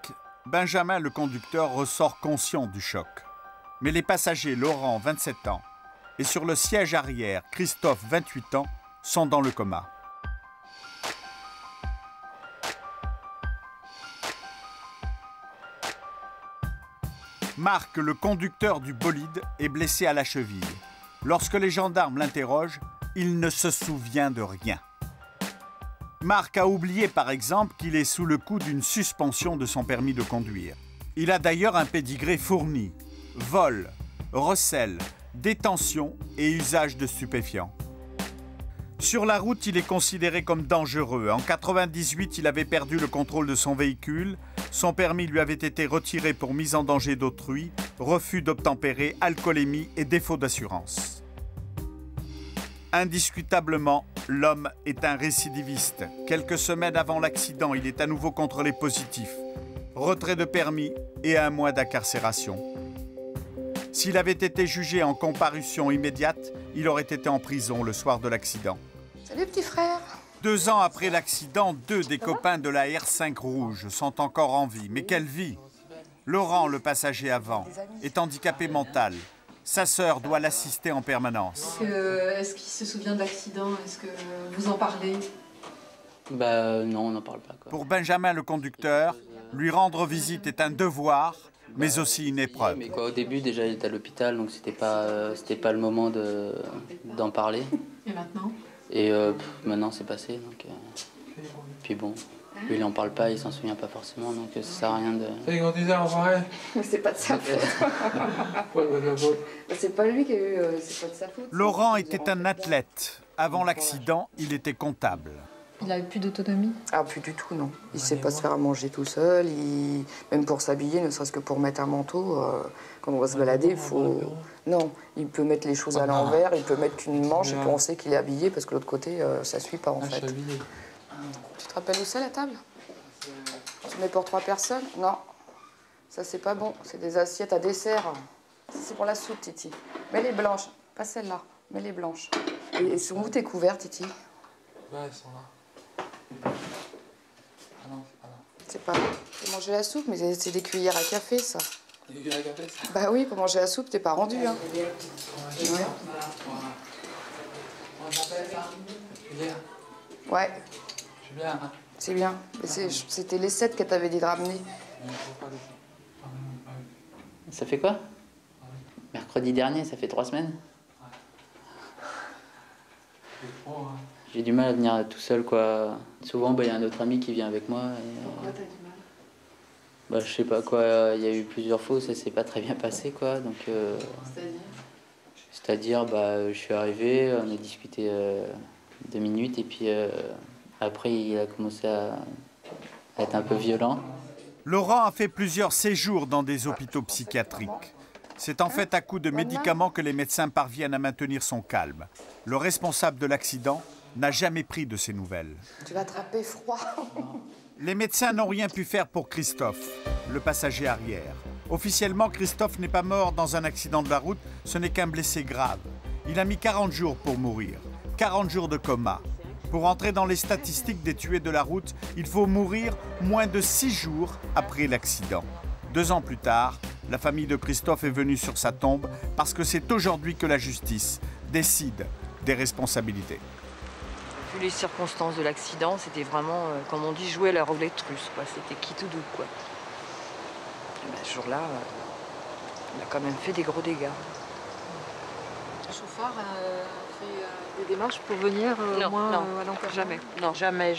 Benjamin, le conducteur, ressort conscient du choc. Mais les passagers, Laurent, 27 ans, et sur le siège arrière, Christophe, 28 ans, sont dans le coma. Marc, le conducteur du bolide, est blessé à la cheville. Lorsque les gendarmes l'interrogent, il ne se souvient de rien. Marc a oublié par exemple qu'il est sous le coup d'une suspension de son permis de conduire. Il a d'ailleurs un pédigré fourni. Vol, recel, détention et usage de stupéfiants. Sur la route, il est considéré comme dangereux. En 1998, il avait perdu le contrôle de son véhicule. Son permis lui avait été retiré pour mise en danger d'autrui, refus d'obtempérer, alcoolémie et défaut d'assurance. Indiscutablement, l'homme est un récidiviste. Quelques semaines avant l'accident, il est à nouveau contre les positifs. Retrait de permis et 1 mois d'incarcération. S'il avait été jugé en comparution immédiate, il aurait été en prison le soir de l'accident. Salut petit frère. 2 ans après l'accident, 2 des copains de la R5 rouge sont encore en vie. Mais quelle vie! Laurent, le passager avant, est handicapé mental. Sa sœur doit l'assister en permanence. Est-ce qu'il se souvient de l'accident? Est-ce que vous en parlez? Non, on n'en parle pas. Pour Benjamin le conducteur, lui rendre visite est un devoir, mais aussi une épreuve. Mais au début, déjà, il était à l'hôpital, donc c'était pas le moment d'en parler. Et maintenant? Et maintenant, c'est passé. Donc, puis bon, lui, il n'en parle pas, il s'en souvient pas forcément, donc ça sert à rien de... C'est quand il disait en forêt. Mais c'est pas de sa faute. C'est pas lui qui a eu... c'est pas de sa faute. Laurent était un athlète. Avant l'accident, il était comptable. Il n'avait plus d'autonomie? Ah, plus du tout, non. Il ne sait pas se faire à manger tout seul. Même pour s'habiller, ne serait-ce que pour mettre un manteau, quand on va se balader, il faut... Non, il peut mettre les choses à l'envers, il peut mettre qu'une manche et puis on sait qu'il est habillé parce que l'autre côté, ça ne suit pas en fait. Tu te rappelles où c'est la table? Tu mets pour 3 personnes? Non. Ça, c'est pas bon. C'est des assiettes à dessert. C'est pour la soupe, Titi. Mets les blanches. Pas celle-là. Mets les blanches. Et sur où tes couverts, Titi? Ouais, ils sont là. C'est pas... Faut manger la soupe, mais c'est des cuillères à café, ça. Des cuillères à café, ça? Bah oui, pour manger la soupe, t'es pas rendu, hein. Ouais. C'est bien, hein? C'est bien. C'était les 7 qu'elle t'avait dit de ramener. Ça fait quoi? Mercredi dernier, ça fait 3 semaines. J'ai du mal à venir tout seul, quoi. Souvent, y a un autre ami qui vient avec moi. Pourquoi t'as du mal? Je sais pas quoi, il y a eu plusieurs fois où ça s'est pas très bien passé, quoi. Donc, c'est-à-dire, je suis arrivé, on a discuté 2 minutes et puis après, il a commencé à être un peu violent. Laurent a fait plusieurs séjours dans des hôpitaux psychiatriques. C'est en fait à coup de médicaments que les médecins parviennent à maintenir son calme. Le responsable de l'accident n'a jamais pris de ses nouvelles. Tu vas attraper froid. Les médecins n'ont rien pu faire pour Christophe, le passager arrière. Officiellement, Christophe n'est pas mort dans un accident de la route, ce n'est qu'un blessé grave. Il a mis 40 jours pour mourir, 40 jours de coma. Pour entrer dans les statistiques des tués de la route, il faut mourir moins de 6 jours après l'accident. 2 ans plus tard, la famille de Christophe est venue sur sa tombe parce que c'est aujourd'hui que la justice décide des responsabilités. Vu les circonstances de l'accident, c'était vraiment, comme on dit, jouer à la roulette russe, quoi. C'était qui tout double, quoi. Ce jour-là, il a quand même fait des gros dégâts. Le chauffeur fait des démarches pour venir à l'enterrement? Jamais. Non, jamais.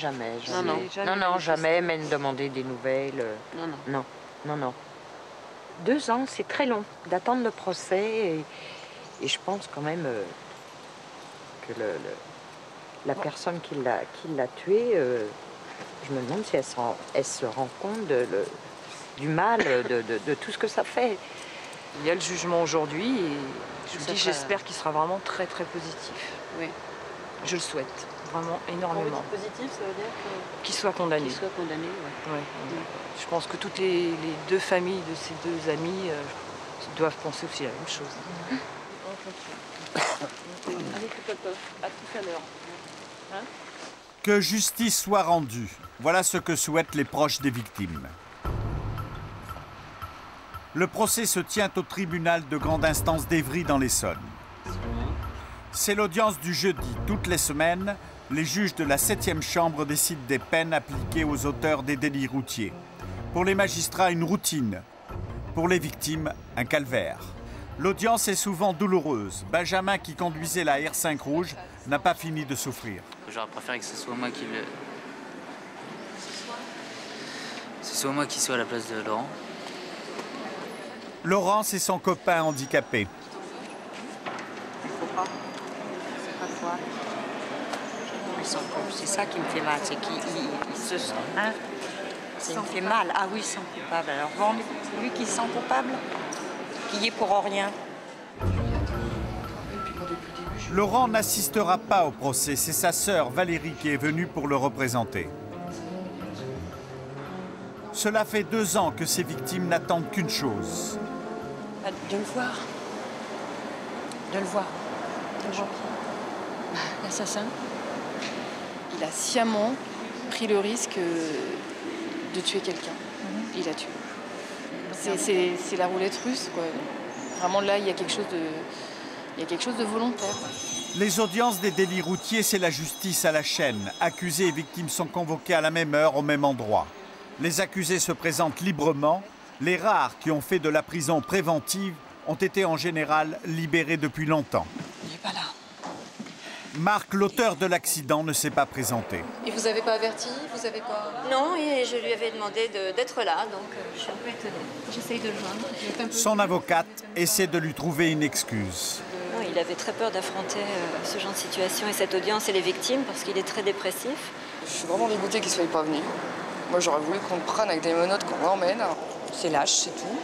Jamais, même demander des nouvelles. Non. 2 ans, c'est très long d'attendre le procès et je pense quand même que la personne qui l'a tué, je me demande si elle se rend compte du mal, de tout ce que ça fait. Il y a le jugement aujourd'hui et je vous dis, j'espère qu'il sera vraiment très très positif. Oui. Je le souhaite, vraiment énormément. Positif, ça veut dire qu'il soit condamné. Qu'il soit condamné, oui. Ouais. Je pense que toutes les 2 familles de ces 2 amis doivent penser aussi la même chose. Avec le papa, à tout à l'heure. Hein? Que justice soit rendue, voilà ce que souhaitent les proches des victimes. Le procès se tient au tribunal de grande instance d'Évry dans l'Essonne. C'est l'audience du jeudi. Toutes les semaines, les juges de la 7e chambre décident des peines appliquées aux auteurs des délits routiers. Pour les magistrats, une routine. Pour les victimes, un calvaire. L'audience est souvent douloureuse. Benjamin, qui conduisait la R5 rouge, n'a pas fini de souffrir. J'aurais préféré que ce soit moi qui le... Ce soit moi qui soit à la place de Laurent. Laurent, c'est son copain handicapé. C'est ça qui me fait mal, c'est qu'il se sent... Hein, ça me fait mal. Ah oui, il se sent coupable. Alors bon, lui qui se sent coupable, qui y est pour rien. Laurent n'assistera pas au procès. C'est sa sœur Valérie qui est venue pour le représenter. Cela fait 2 ans que ces victimes n'attendent qu'une chose. De le voir. De le voir. L'assassin. Il a sciemment pris le risque de tuer quelqu'un. Il a tué. C'est la roulette russe, quoi. Vraiment, là, il y a quelque chose de volontaire. Les audiences des délits routiers, c'est la justice à la chaîne. Accusés et victimes sont convoqués à la même heure, au même endroit. Les accusés se présentent librement. Les rares qui ont fait de la prison préventive ont été en général libérés depuis longtemps. Il n'est pas là. Marc, l'auteur de l'accident, ne s'est pas présenté. Et vous n'avez pas averti? Vous avez pas... Non, et je lui avais demandé d'être là, donc je suis un peu étonnée. J'essaye de le joindre. Son avocate essaie de lui trouver une excuse. Non, il avait très peur d'affronter ce genre de situation et cette audience et les victimes parce qu'il est très dépressif. Je suis vraiment dégoûtée qu'il ne soit pas venu. Moi, j'aurais voulu qu'on le prenne avec des menottes, qu'on l'emmène. C'est lâche, c'est tout.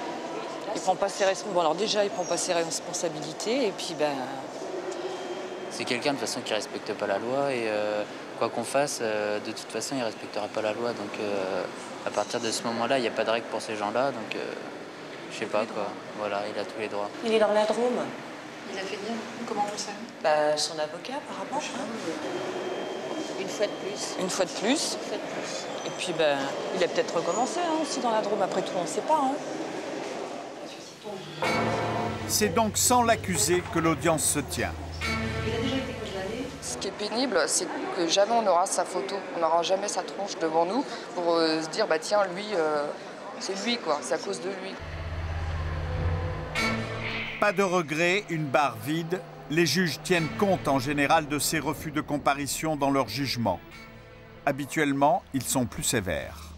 Il prend pas ses responsabilités. Bon, alors déjà, il prend pas ses responsabilités et puis ben. C'est quelqu'un de toute façon qui respecte pas la loi et quoi qu'on fasse, de toute façon, il respectera pas la loi. Donc à partir de ce moment-là, il n'y a pas de règle pour ces gens-là. Donc je sais pas quoi. Voilà, il a tous les droits. Il est dans la Drôme. Il a fait bien. Comment vous savez? Bah, son avocat, apparemment. Une fois de plus. Une fois de plus. Et puis, ben, il a peut-être recommencé hein, aussi dans la Drôme. Après tout, on ne sait pas. Hein. C'est donc sans l'accusé que l'audience se tient. Ce qui est pénible, c'est que jamais on aura sa photo. On n'aura jamais sa tronche devant nous pour se dire, bah tiens, lui, c'est lui, quoi. C'est à cause de lui. Pas de regret, une barre vide. Les juges tiennent compte en général de ces refus de comparution dans leur jugement. Habituellement, ils sont plus sévères.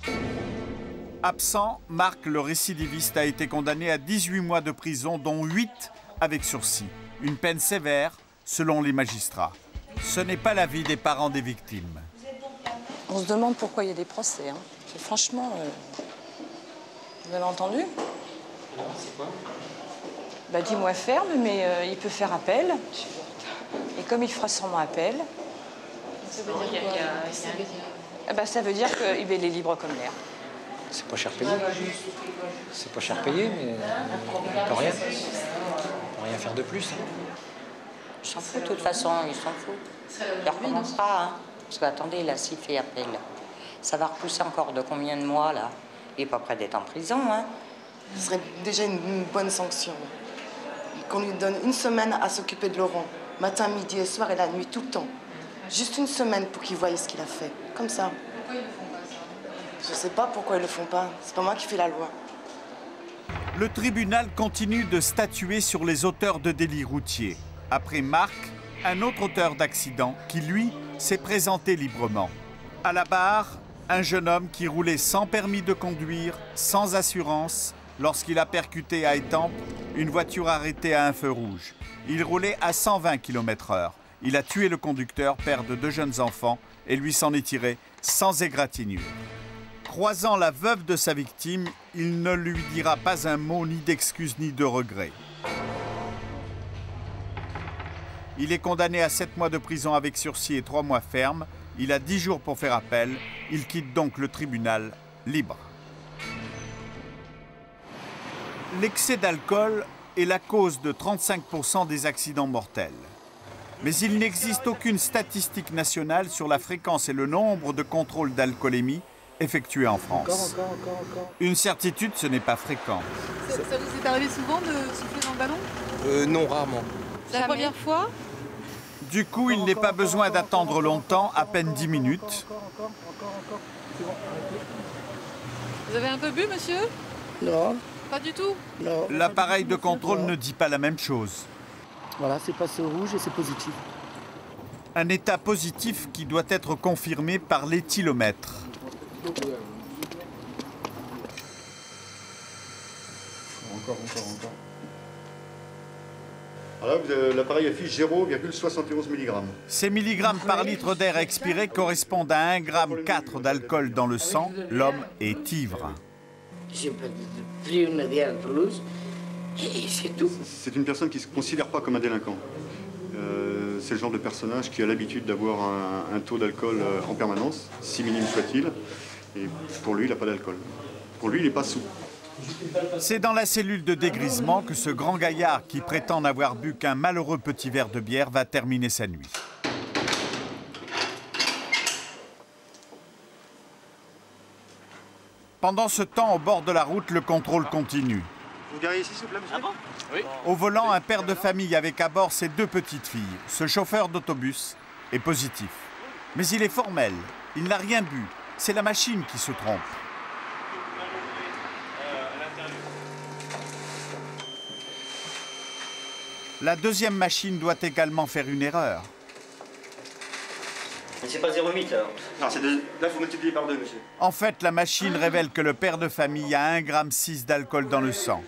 Absent, Marc, le récidiviste, a été condamné à 18 mois de prison, dont 8 avec sursis. Une peine sévère, selon les magistrats. Ce n'est pas l'avis des parents des victimes. On se demande pourquoi il y a des procès. Hein. Franchement, vous avez entendu? C'est quoi? Bah, 10 mois ferme, mais il peut faire appel. Et comme il fera sûrement appel, ça veut dire quoi? bah, ça veut dire qu'il est libre comme l'air. C'est pas cher payé. C'est pas cher payé, mais on peut rien. On peut rien faire de plus. Il s'en fout, de toute façon, il s'en fout. Il recommencera, hein. Parce qu'attendez, là, s'il fait appel, ça va repousser encore de combien de mois, là? Il n'est pas prêt d'être en prison, hein. Ce serait déjà une bonne sanction. Qu'on lui donne une semaine à s'occuper de Laurent. Matin, midi et soir et la nuit, tout le temps. Juste une semaine pour qu'il voie ce qu'il a fait. Comme ça. Pourquoi ils ne font pas ça? Je sais pas pourquoi ils le font pas. C'est pas moi qui fais la loi. Le tribunal continue de statuer sur les auteurs de délits routiers. Après Marc, un autre auteur d'accident qui, lui, s'est présenté librement. À la barre, un jeune homme qui roulait sans permis de conduire, sans assurance, lorsqu'il a percuté à Étampes une voiture arrêtée à un feu rouge. Il roulait à 120 km/h. Il a tué le conducteur, père de 2 jeunes enfants, et lui s'en est tiré sans égratignure. Croisant la veuve de sa victime, il ne lui dira pas un mot ni d'excuse ni de regret. Il est condamné à 7 mois de prison avec sursis et 3 mois ferme. Il a 10 jours pour faire appel. Il quitte donc le tribunal libre. L'excès d'alcool est la cause de 35% des accidents mortels. Mais il n'existe aucune statistique nationale sur la fréquence et le nombre de contrôles d'alcoolémie effectués en France. Encore. Une certitude, ce n'est pas fréquent. Ça vous est arrivé souvent de souffler dans le ballon? Non, rarement. C'est la première fois? Du coup, il n'est pas besoin d'attendre longtemps, à peine 10 minutes. Vous avez un peu bu, monsieur? Non. Pas du tout? Non. L'appareil de contrôle ne dit pas la même chose. Voilà, c'est passé au rouge et c'est positif. Un état positif qui doit être confirmé par l'éthylomètre. Encore. Alors là, l'appareil affiche 0,71 mg. Ces milligrammes par litre d'air expiré correspondent à 1,4 g d'alcool dans le sang. L'homme est ivre. J'ai pris une bière de Toulouse et c'est tout. C'est une personne qui ne se considère pas comme un délinquant. C'est le genre de personnage qui a l'habitude d'avoir un taux d'alcool en permanence, si minime soit-il. Et pour lui, il n'a pas d'alcool. Pour lui, il n'est pas saoul. C'est dans la cellule de dégrisement que ce grand gaillard qui prétend n'avoir bu qu'un malheureux petit verre de bière va terminer sa nuit. Pendant ce temps, au bord de la route, le contrôle continue. Vous garez ici, s'il vous plaît, monsieur? Oui. Au volant, un père de famille avec à bord ses 2 petites filles. Ce chauffeur d'autobus est positif. Mais il est formel. Il n'a rien bu. C'est la machine qui se trompe. La deuxième machine doit également faire une erreur. Mais c'est pas 0,8 alors? Non, c'est là, il faut multiplier par 2, monsieur. En fait, la machine révèle que le père de famille a 1,6 g d'alcool dans le sang.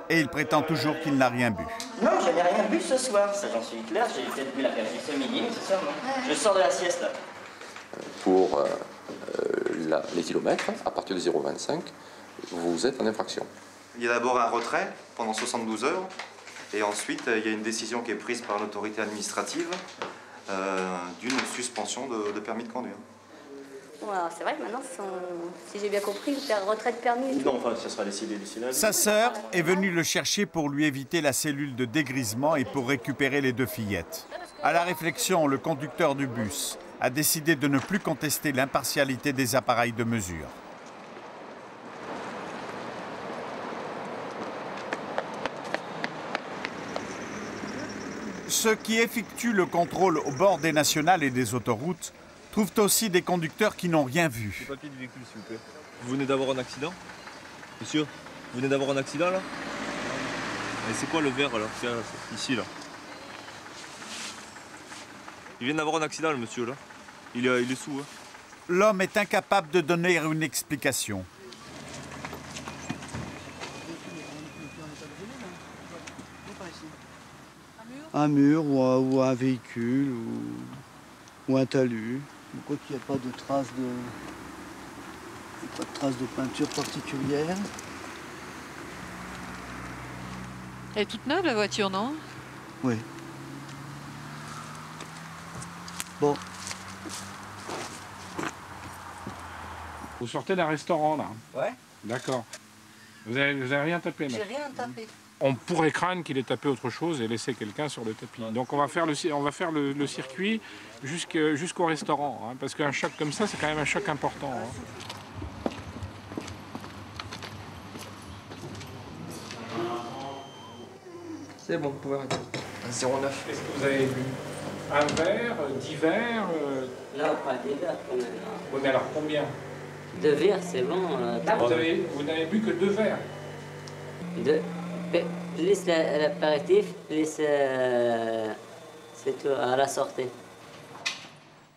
Et il prétend toujours qu'il n'a rien bu. Non, je n'ai rien bu ce soir, ça j'en suis clair, j'ai peut-être bu l'apéritif ce midi, mais c'est ça, non? Je sors de la sieste là. Pour les kilomètres, à partir de 0,25, vous êtes en infraction. Il y a d'abord un retrait pendant 72 heures, et ensuite il y a une décision qui est prise par l'autorité administrative d'une suspension de permis de conduire. C'est vrai que maintenant, si j'ai bien compris, vous faire retrait de permis. Non, enfin, ça sera décidé d'ici là. Sa sœur est venue le chercher pour lui éviter la cellule de dégrisement et pour récupérer les 2 fillettes. À la réflexion, le conducteur du bus a décidé de ne plus contester l'impartialité des appareils de mesure. Ceux qui effectuent le contrôle au bord des nationales et des autoroutes trouvent aussi des conducteurs qui n'ont rien vu. Le papier du véhicule, s'il vous plaît. Vous venez d'avoir un accident? Monsieur, vous venez d'avoir un accident, là? Et c'est quoi le vert, là? Ici, là. Il vient d'avoir un accident, le monsieur, là. Il est sous, hein. L'homme est incapable de donner une explication. Un mur ou un véhicule ou un talus. Quoi qu'il n'y a pas de traces de peinture particulière. Elle est toute neuve la voiture, non? Oui. Bon. Vous sortez d'un restaurant là? Ouais. D'accord. Vous avez rien tapé? J'ai rien tapé. On pourrait craindre qu'il ait tapé autre chose et laissé quelqu'un sur le tapis. Donc on va faire le circuit jusqu'au restaurant, hein, parce qu'un choc comme ça, c'est quand même un choc important. Hein. C'est bon, vous pouvez arrêter. 0,9. Qu'est-ce que vous avez bu? Un verre, 10 verres Non, pas 10 verres quand même. Oui, mais alors combien? 2 verres, c'est bon. Vous n'avez bu que 2 verres? Plus l'apéritif, plus c'est tout à la sortie.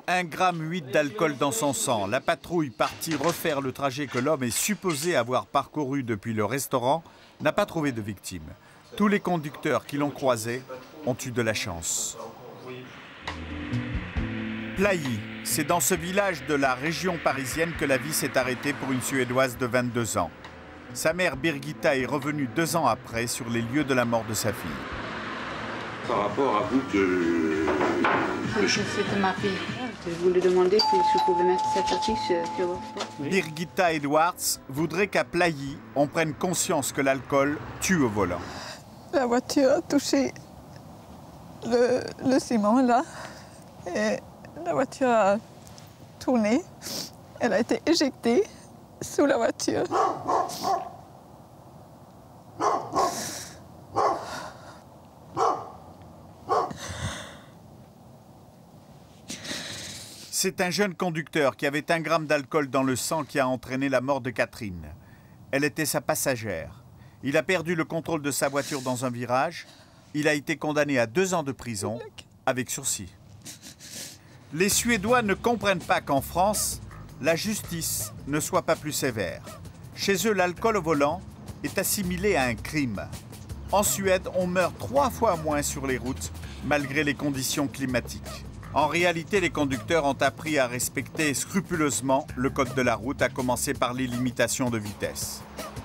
1,8 g d'alcool dans son sang. La patrouille partie refaire le trajet que l'homme est supposé avoir parcouru depuis le restaurant n'a pas trouvé de victime. Tous les conducteurs qui l'ont croisé ont eu de la chance. Plailly, c'est dans ce village de la région parisienne que la vie s'est arrêtée pour une Suédoise de 22 ans. Sa mère Birgitta est revenue 2 ans après sur les lieux de la mort de sa fille. Par rapport à vous de... C'était ma fille. Je voulais demander si je pouvais mettre cette affiche sur votre porte. Birgitta Edwards voudrait qu'à Plailly, on prenne conscience que l'alcool tue au volant. La voiture a touché le ciment là et la voiture a tourné. Elle a été éjectée sous la voiture. C'est un jeune conducteur qui avait 1 gramme d'alcool dans le sang qui a entraîné la mort de Catherine. Elle était sa passagère. Il a perdu le contrôle de sa voiture dans un virage. Il a été condamné à 2 ans de prison avec sursis. Les Suédois ne comprennent pas qu'en France, la justice ne soit pas plus sévère. Chez eux, l'alcool au volant est assimilé à un crime. En Suède, on meurt 3 fois moins sur les routes, malgré les conditions climatiques. En réalité, les conducteurs ont appris à respecter scrupuleusement le code de la route, à commencer par les limitations de vitesse.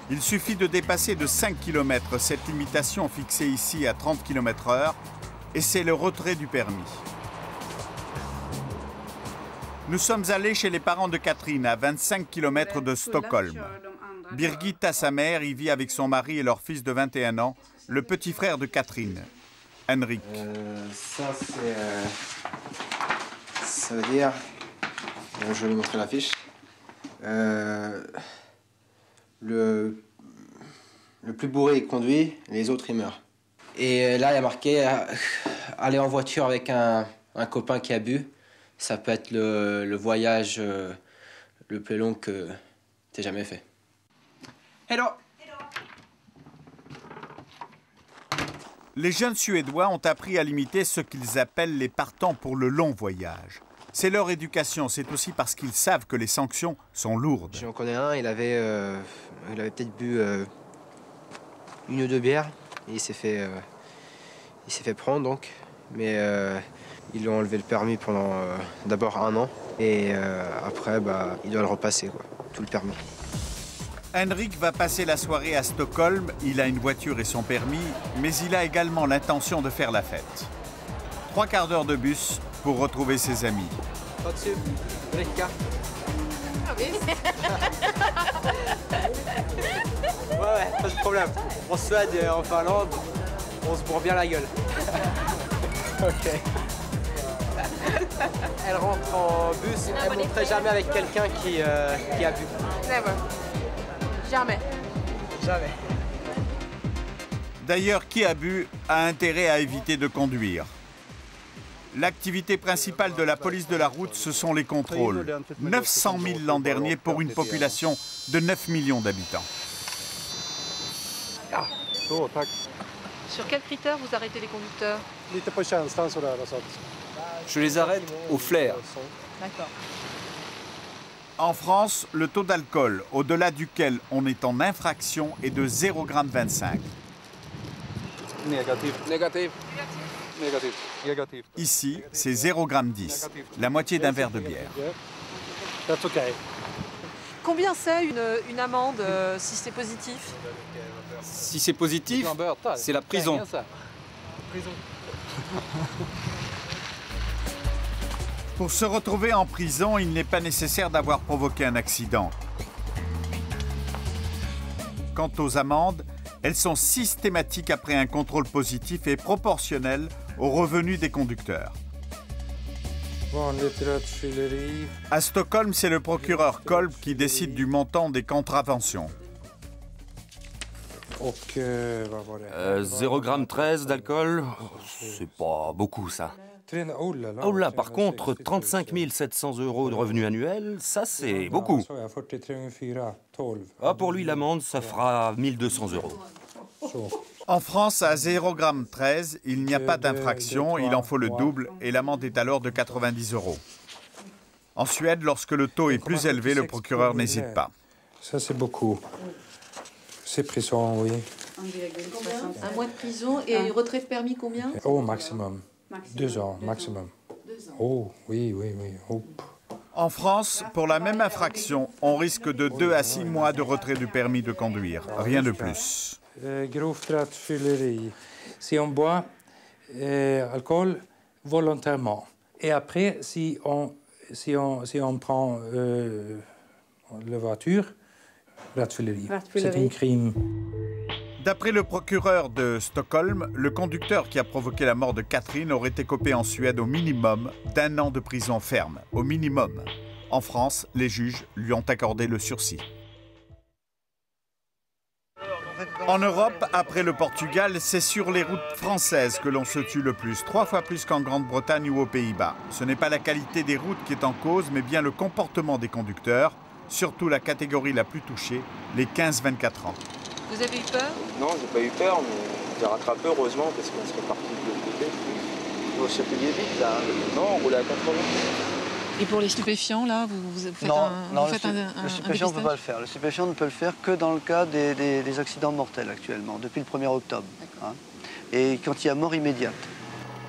Il suffit de dépasser de 5 km cette limitation fixée ici à 30 km/h et c'est le retrait du permis. Nous sommes allés chez les parents de Catherine, à 25 km de Stockholm. Birgitta, sa mère, y vit avec son mari et leur fils de 21 ans, le petit frère de Catherine, Henrik. Ça, ça veut dire... Bon, je vais vous montrer la fiche. Le... Le plus bourré, il conduit, les autres, ils meurent. Et là, il y a marqué aller en voiture avec un copain qui a bu. Ça peut être le voyage le plus long que tu aies jamais fait. Hello. Les jeunes Suédois ont appris à limiter ce qu'ils appellent les partants pour le long voyage. C'est leur éducation, c'est aussi parce qu'ils savent que les sanctions sont lourdes. J'en connais un, il avait peut-être bu 1 ou 2 bières et il s'est fait prendre donc. Mais ils lui ont enlevé le permis pendant d'abord 1 an et après il doit le repasser quoi, tout le permis. Henrik va passer la soirée à Stockholm. Il a une voiture et son permis, mais il a également l'intention de faire la fête. 3 quarts d'heure de bus pour retrouver ses amis. Au-dessus, Ulrika. Ouais, pas de problème. En Suède et en Finlande, on se bourre bien la gueule. Ok. Elle rentre en bus, elle ne monterait jamais avec quelqu'un qui a bu. Never. Jamais. Jamais. D'ailleurs, qui a bu a intérêt à éviter de conduire. L'activité principale de la police de la route, ce sont les contrôles. 900 000 l'an dernier pour une population de 9 millions d'habitants. Sur quels critères vous arrêtez les conducteurs? Je les arrête au flair. D'accord. En France, le taux d'alcool au-delà duquel on est en infraction est de 0,25 g. Négatif. Négatif. Négatif. Négatif. Ici, c'est 0,10 g, la moitié d'un verre de bière. Combien c'est une amende si c'est positif? Si c'est positif, c'est la prison. Pour se retrouver en prison, il n'est pas nécessaire d'avoir provoqué un accident. Quant aux amendes, elles sont systématiques après un contrôle positif et proportionnelles aux revenus des conducteurs. À Stockholm, c'est le procureur Kolb qui décide du montant des contraventions. 0,13 g d'alcool, c'est pas beaucoup ça. Oh là, par contre, 35 700 € de revenus annuels, ça c'est beaucoup. Ah, pour lui, l'amende, ça fera 1 200 €. En France, à 0,13 g, il n'y a pas d'infraction, il en faut le double et l'amende est alors de 90 €. En Suède, lorsque le taux est plus élevé, le procureur n'hésite pas. Ça, c'est beaucoup. C'est prison, oui. Un mois de prison et retrait de permis combien? Au maximum. 2 ans, maximum. 2 ans. Oh, oui, oui, oui. Oh. En France, pour la même infraction, on risque de 2 à 6 mois de retrait du permis de conduire. Rien de plus. Grovt rattfylleri. Si on boit alcool volontairement. Et après, si on prend la voiture, rattfylleri. C'est un crime. D'après le procureur de Stockholm, le conducteur qui a provoqué la mort de Catherine aurait écopé en Suède au minimum d'1 an de prison ferme. Au minimum. En France, les juges lui ont accordé le sursis. En Europe, après le Portugal, c'est sur les routes françaises que l'on se tue le plus, 3 fois plus qu'en Grande-Bretagne ou aux Pays-Bas. Ce n'est pas la qualité des routes qui est en cause, mais bien le comportement des conducteurs, surtout la catégorie la plus touchée, les 15-24 ans. Vous avez eu peur? Non, j'ai pas eu peur, mais j'ai rattrapé heureusement parce qu'on serait parti de l'autre côté. Vous circulez vite là, non, on roulait à 80. Et pour les stupéfiants, là, vous faites le stupéfiant ne peut pas le faire. Le stupéfiant ne peut le faire que dans le cas des accidents mortels actuellement, depuis le 1er octobre. Hein, et quand il y a mort immédiate.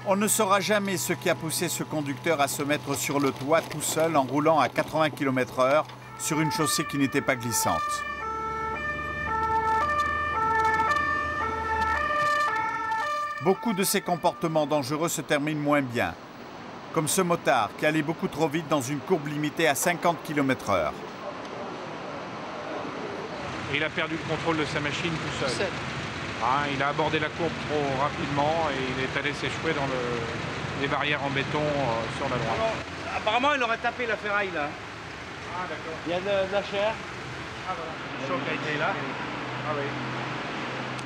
On ne saura jamais ce qui a poussé ce conducteur à se mettre sur le toit tout seul en roulant à 80 km/h sur une chaussée qui n'était pas glissante. Beaucoup de ces comportements dangereux se terminent moins bien. Comme ce motard qui allait beaucoup trop vite dans une courbe limitée à 50 km/h. Il a perdu le contrôle de sa machine tout seul. Hein, il a abordé la courbe trop rapidement et il est allé s'échouer dans les barrières en béton sur la droite. Alors, apparemment, il aurait tapé la ferraille là. Ah d'accord. Il y a de la chair. Ah voilà. Le choc a été là. Ah oui.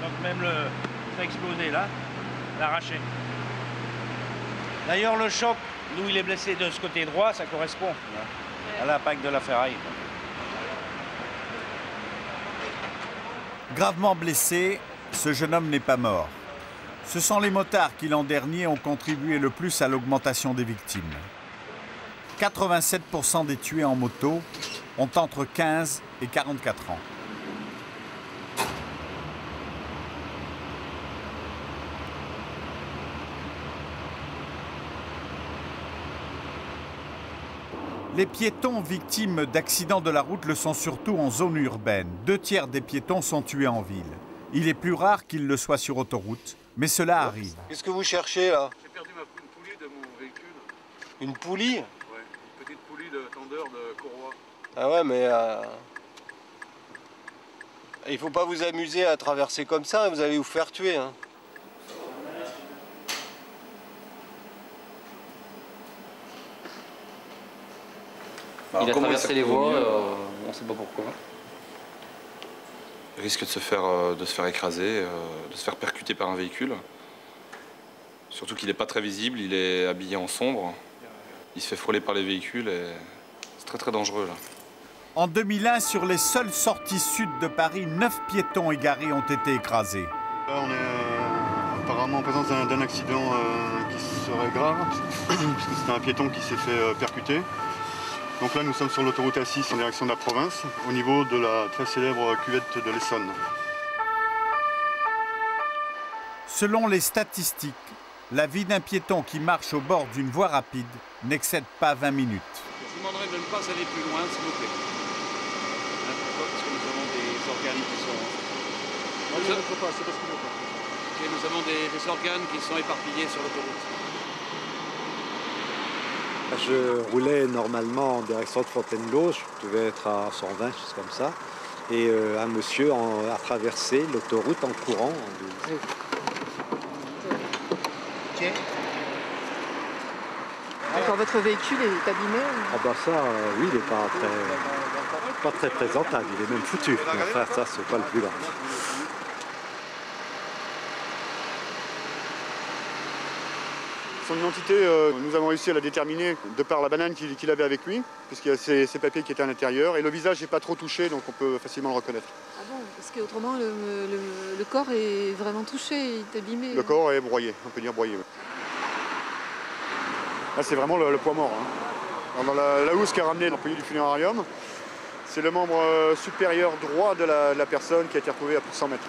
Donc même le ça a explosé là, l'arraché. D'ailleurs le choc, d'où il est blessé de ce côté droit, ça correspond à l'impact de la ferraille. Gravement blessé, ce jeune homme n'est pas mort. Ce sont les motards qui l'an dernier ont contribué le plus à l'augmentation des victimes. 87% des tués en moto ont entre 15 et 44 ans. Les piétons victimes d'accidents de la route le sont surtout en zone urbaine. 2/3 des piétons sont tués en ville. Il est plus rare qu'ils le soient sur autoroute, mais cela arrive. Qu'est-ce que vous cherchez là? J'ai perdu une poulie de mon véhicule. Une poulie? Ouais, une petite poulie de tendeur de courroie. Ah ouais, mais il faut pas vous amuser à traverser comme ça, vous allez vous faire tuer. Hein. Il a traversé les voies, on ne sait pas pourquoi. Il risque de se faire écraser, de se faire percuter par un véhicule. Surtout qu'il n'est pas très visible, il est habillé en sombre. Il se fait frôler par les véhicules et c'est très très dangereux là. En 2001, sur les seules sorties sud de Paris, 9 piétons égarés ont été écrasés. Là, on est apparemment en présence d'un accident qui serait grave, puisque c'est un piéton qui s'est fait percuter. Donc là, nous sommes sur l'autoroute A6 en direction de la province, au niveau de la très célèbre cuvette de l'Essonne. Selon les statistiques, la vie d'un piéton qui marche au bord d'une voie rapide n'excède pas 20 minutes. Je vous demanderai de ne pas aller plus loin, s'il vous plaît. Pourquoi? Parce que nous avons des organes qui sont... Nous avons des organes qui sont éparpillés sur l'autoroute. Je roulais normalement en direction de Fontainebleau, je devais être à 120, juste comme ça. Et un monsieur a traversé l'autoroute en courant. D'accord, votre véhicule est abîmé? Ah bah ça, oui, il n'est pas très présentable, il est même foutu. Enfin, ça, c'est pas le plus grave. Son identité, nous avons réussi à la déterminer de par la banane qu'il avait avec lui, puisqu'il y a ses papiers qui étaient à l'intérieur. Et le visage n'est pas trop touché, donc on peut facilement le reconnaître. Ah bon? Parce qu'autrement, le corps est vraiment touché, il est abîmé. Le corps est broyé, on peut dire broyé. Ouais. Là, c'est vraiment le poids mort. Hein. Dans la housse qui a ramené l'employé du funérarium, c'est le membre supérieur droit de la personne qui a été retrouvé à plus de 100 mètres.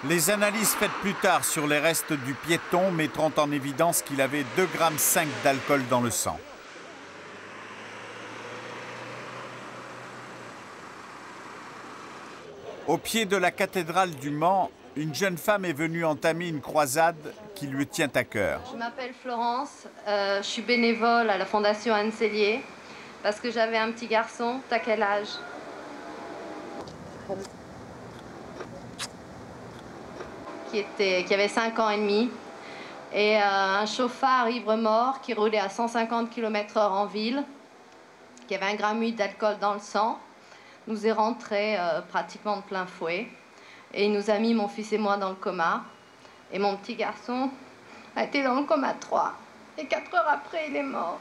Les analyses faites plus tard sur les restes du piéton mettront en évidence qu'il avait 2,5 g d'alcool dans le sang. Au pied de la cathédrale du Mans, une jeune femme est venue entamer une croisade qui lui tient à cœur. Je m'appelle Florence, je suis bénévole à la Fondation Anne Sellier parce que j'avais un petit garçon. T'as quel âge? Qui avait 5 ans et demi. Et un chauffard ivre-mort qui roulait à 150 km/h en ville, qui avait 1,8 g d'alcool dans le sang, nous est rentré pratiquement de plein fouet. Et il nous a mis, mon fils et moi, dans le coma. Et mon petit garçon a été dans le coma 3. Et 4 heures après, il est mort.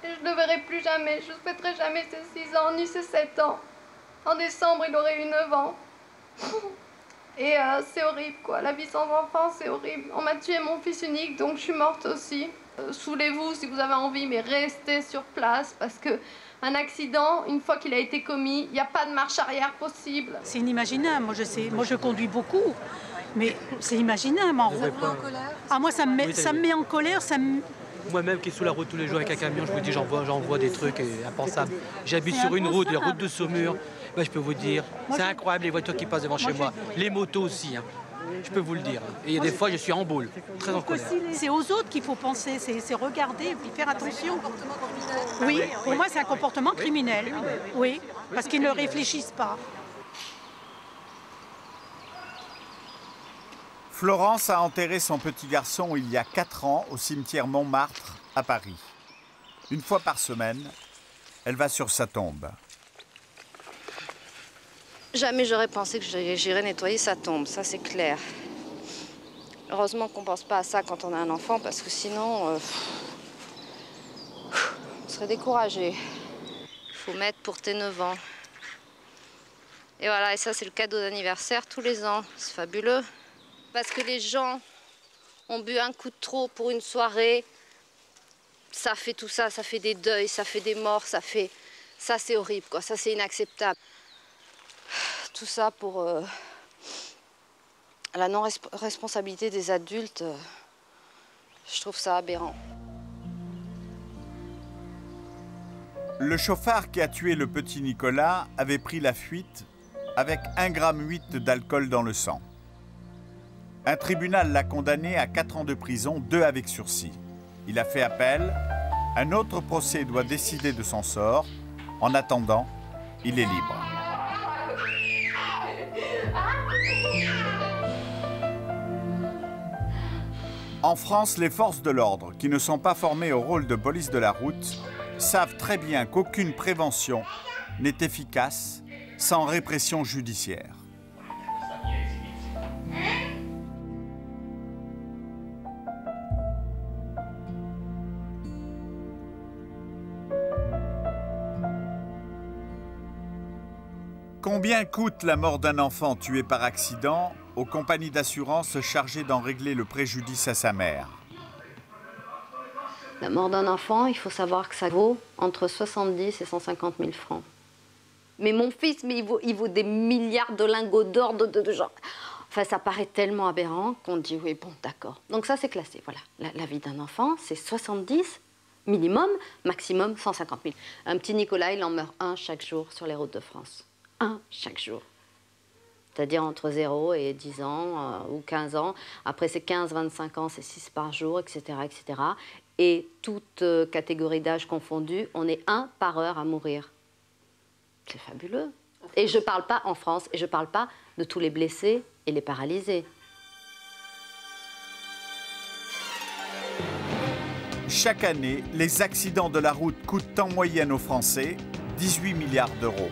Et je ne le verrai plus jamais. Je ne souhaiterai jamais ses 6 ans, ni ses 7 ans. En décembre, il aurait eu 9 ans. Et c'est horrible, quoi. La vie sans enfant, c'est horrible. On m'a tué mon fils unique, donc je suis morte aussi. Saoulez-vous si vous avez envie, mais restez sur place, parce que un accident, une fois qu'il a été commis, il n'y a pas de marche arrière possible. C'est inimaginable. Moi, je sais. Moi, je conduis beaucoup, mais c'est inimaginable. En route. Ah, moi, ça me met en colère. Moi-même qui suis sous la route tous les jours avec un camion, je vous dis, j'en vois des trucs impensables. J'habite sur une route, la route de Saumur. Ben, je peux vous dire, c'est incroyable les voitures qui passent devant chez moi. Les motos aussi, hein. Je peux vous le dire. Et il y a des fois, je suis en boule, très en colère. C'est aux autres qu'il faut penser, c'est regarder et puis faire attention. Oui, pour moi, c'est un comportement criminel. Oui, parce qu'ils ne réfléchissent pas. Florence a enterré son petit garçon il y a 4 ans au cimetière Montmartre, à Paris. Une fois par semaine, elle va sur sa tombe. Jamais j'aurais pensé que j'irais nettoyer sa tombe, ça c'est clair. Heureusement qu'on ne pense pas à ça quand on a un enfant, parce que sinon, on serait découragé. Il faut mettre pour tes 9 ans. Et voilà, et ça c'est le cadeau d'anniversaire tous les ans, c'est fabuleux. Parce que les gens ont bu un coup de trop pour une soirée, ça fait tout ça, ça fait des deuils, ça fait des morts, ça c'est horrible, quoi. Ça c'est inacceptable. Tout ça pour la non-responsabilité des adultes, je trouve ça aberrant. Le chauffard qui a tué le petit Nicolas avait pris la fuite avec 1,8 g d'alcool dans le sang. Un tribunal l'a condamné à 4 ans de prison, 2 avec sursis. Il a fait appel. Un autre procès doit décider de son sort. En attendant, il est libre. En France, les forces de l'ordre, qui ne sont pas formées au rôle de police de la route, savent très bien qu'aucune prévention n'est efficace sans répression judiciaire. Combien coûte la mort d'un enfant tué par accident aux compagnies d'assurance chargées d'en régler le préjudice à sa mère? La mort d'un enfant, il faut savoir que ça vaut entre 70 et 150 000 francs. Mais mon fils, mais il vaut des milliards de lingots d'or, de genre. Enfin, ça paraît tellement aberrant qu'on dit oui, bon, d'accord. Donc ça, c'est classé, voilà. La vie d'un enfant, c'est 70 minimum, maximum 150 000. Un petit Nicolas, il en meurt un chaque jour sur les routes de France. Un chaque jour. C'est-à-dire entre 0 et 10 ans ou 15 ans. Après, c'est 15-25 ans, c'est 6 par jour, etc., etc. Et toute catégorie d'âge confondue, on est 1 par heure à mourir. C'est fabuleux. Et je ne parle pas en France, et je ne parle pas de tous les blessés et les paralysés. Chaque année, les accidents de la route coûtent en moyenne aux Français 18 milliards d'euros.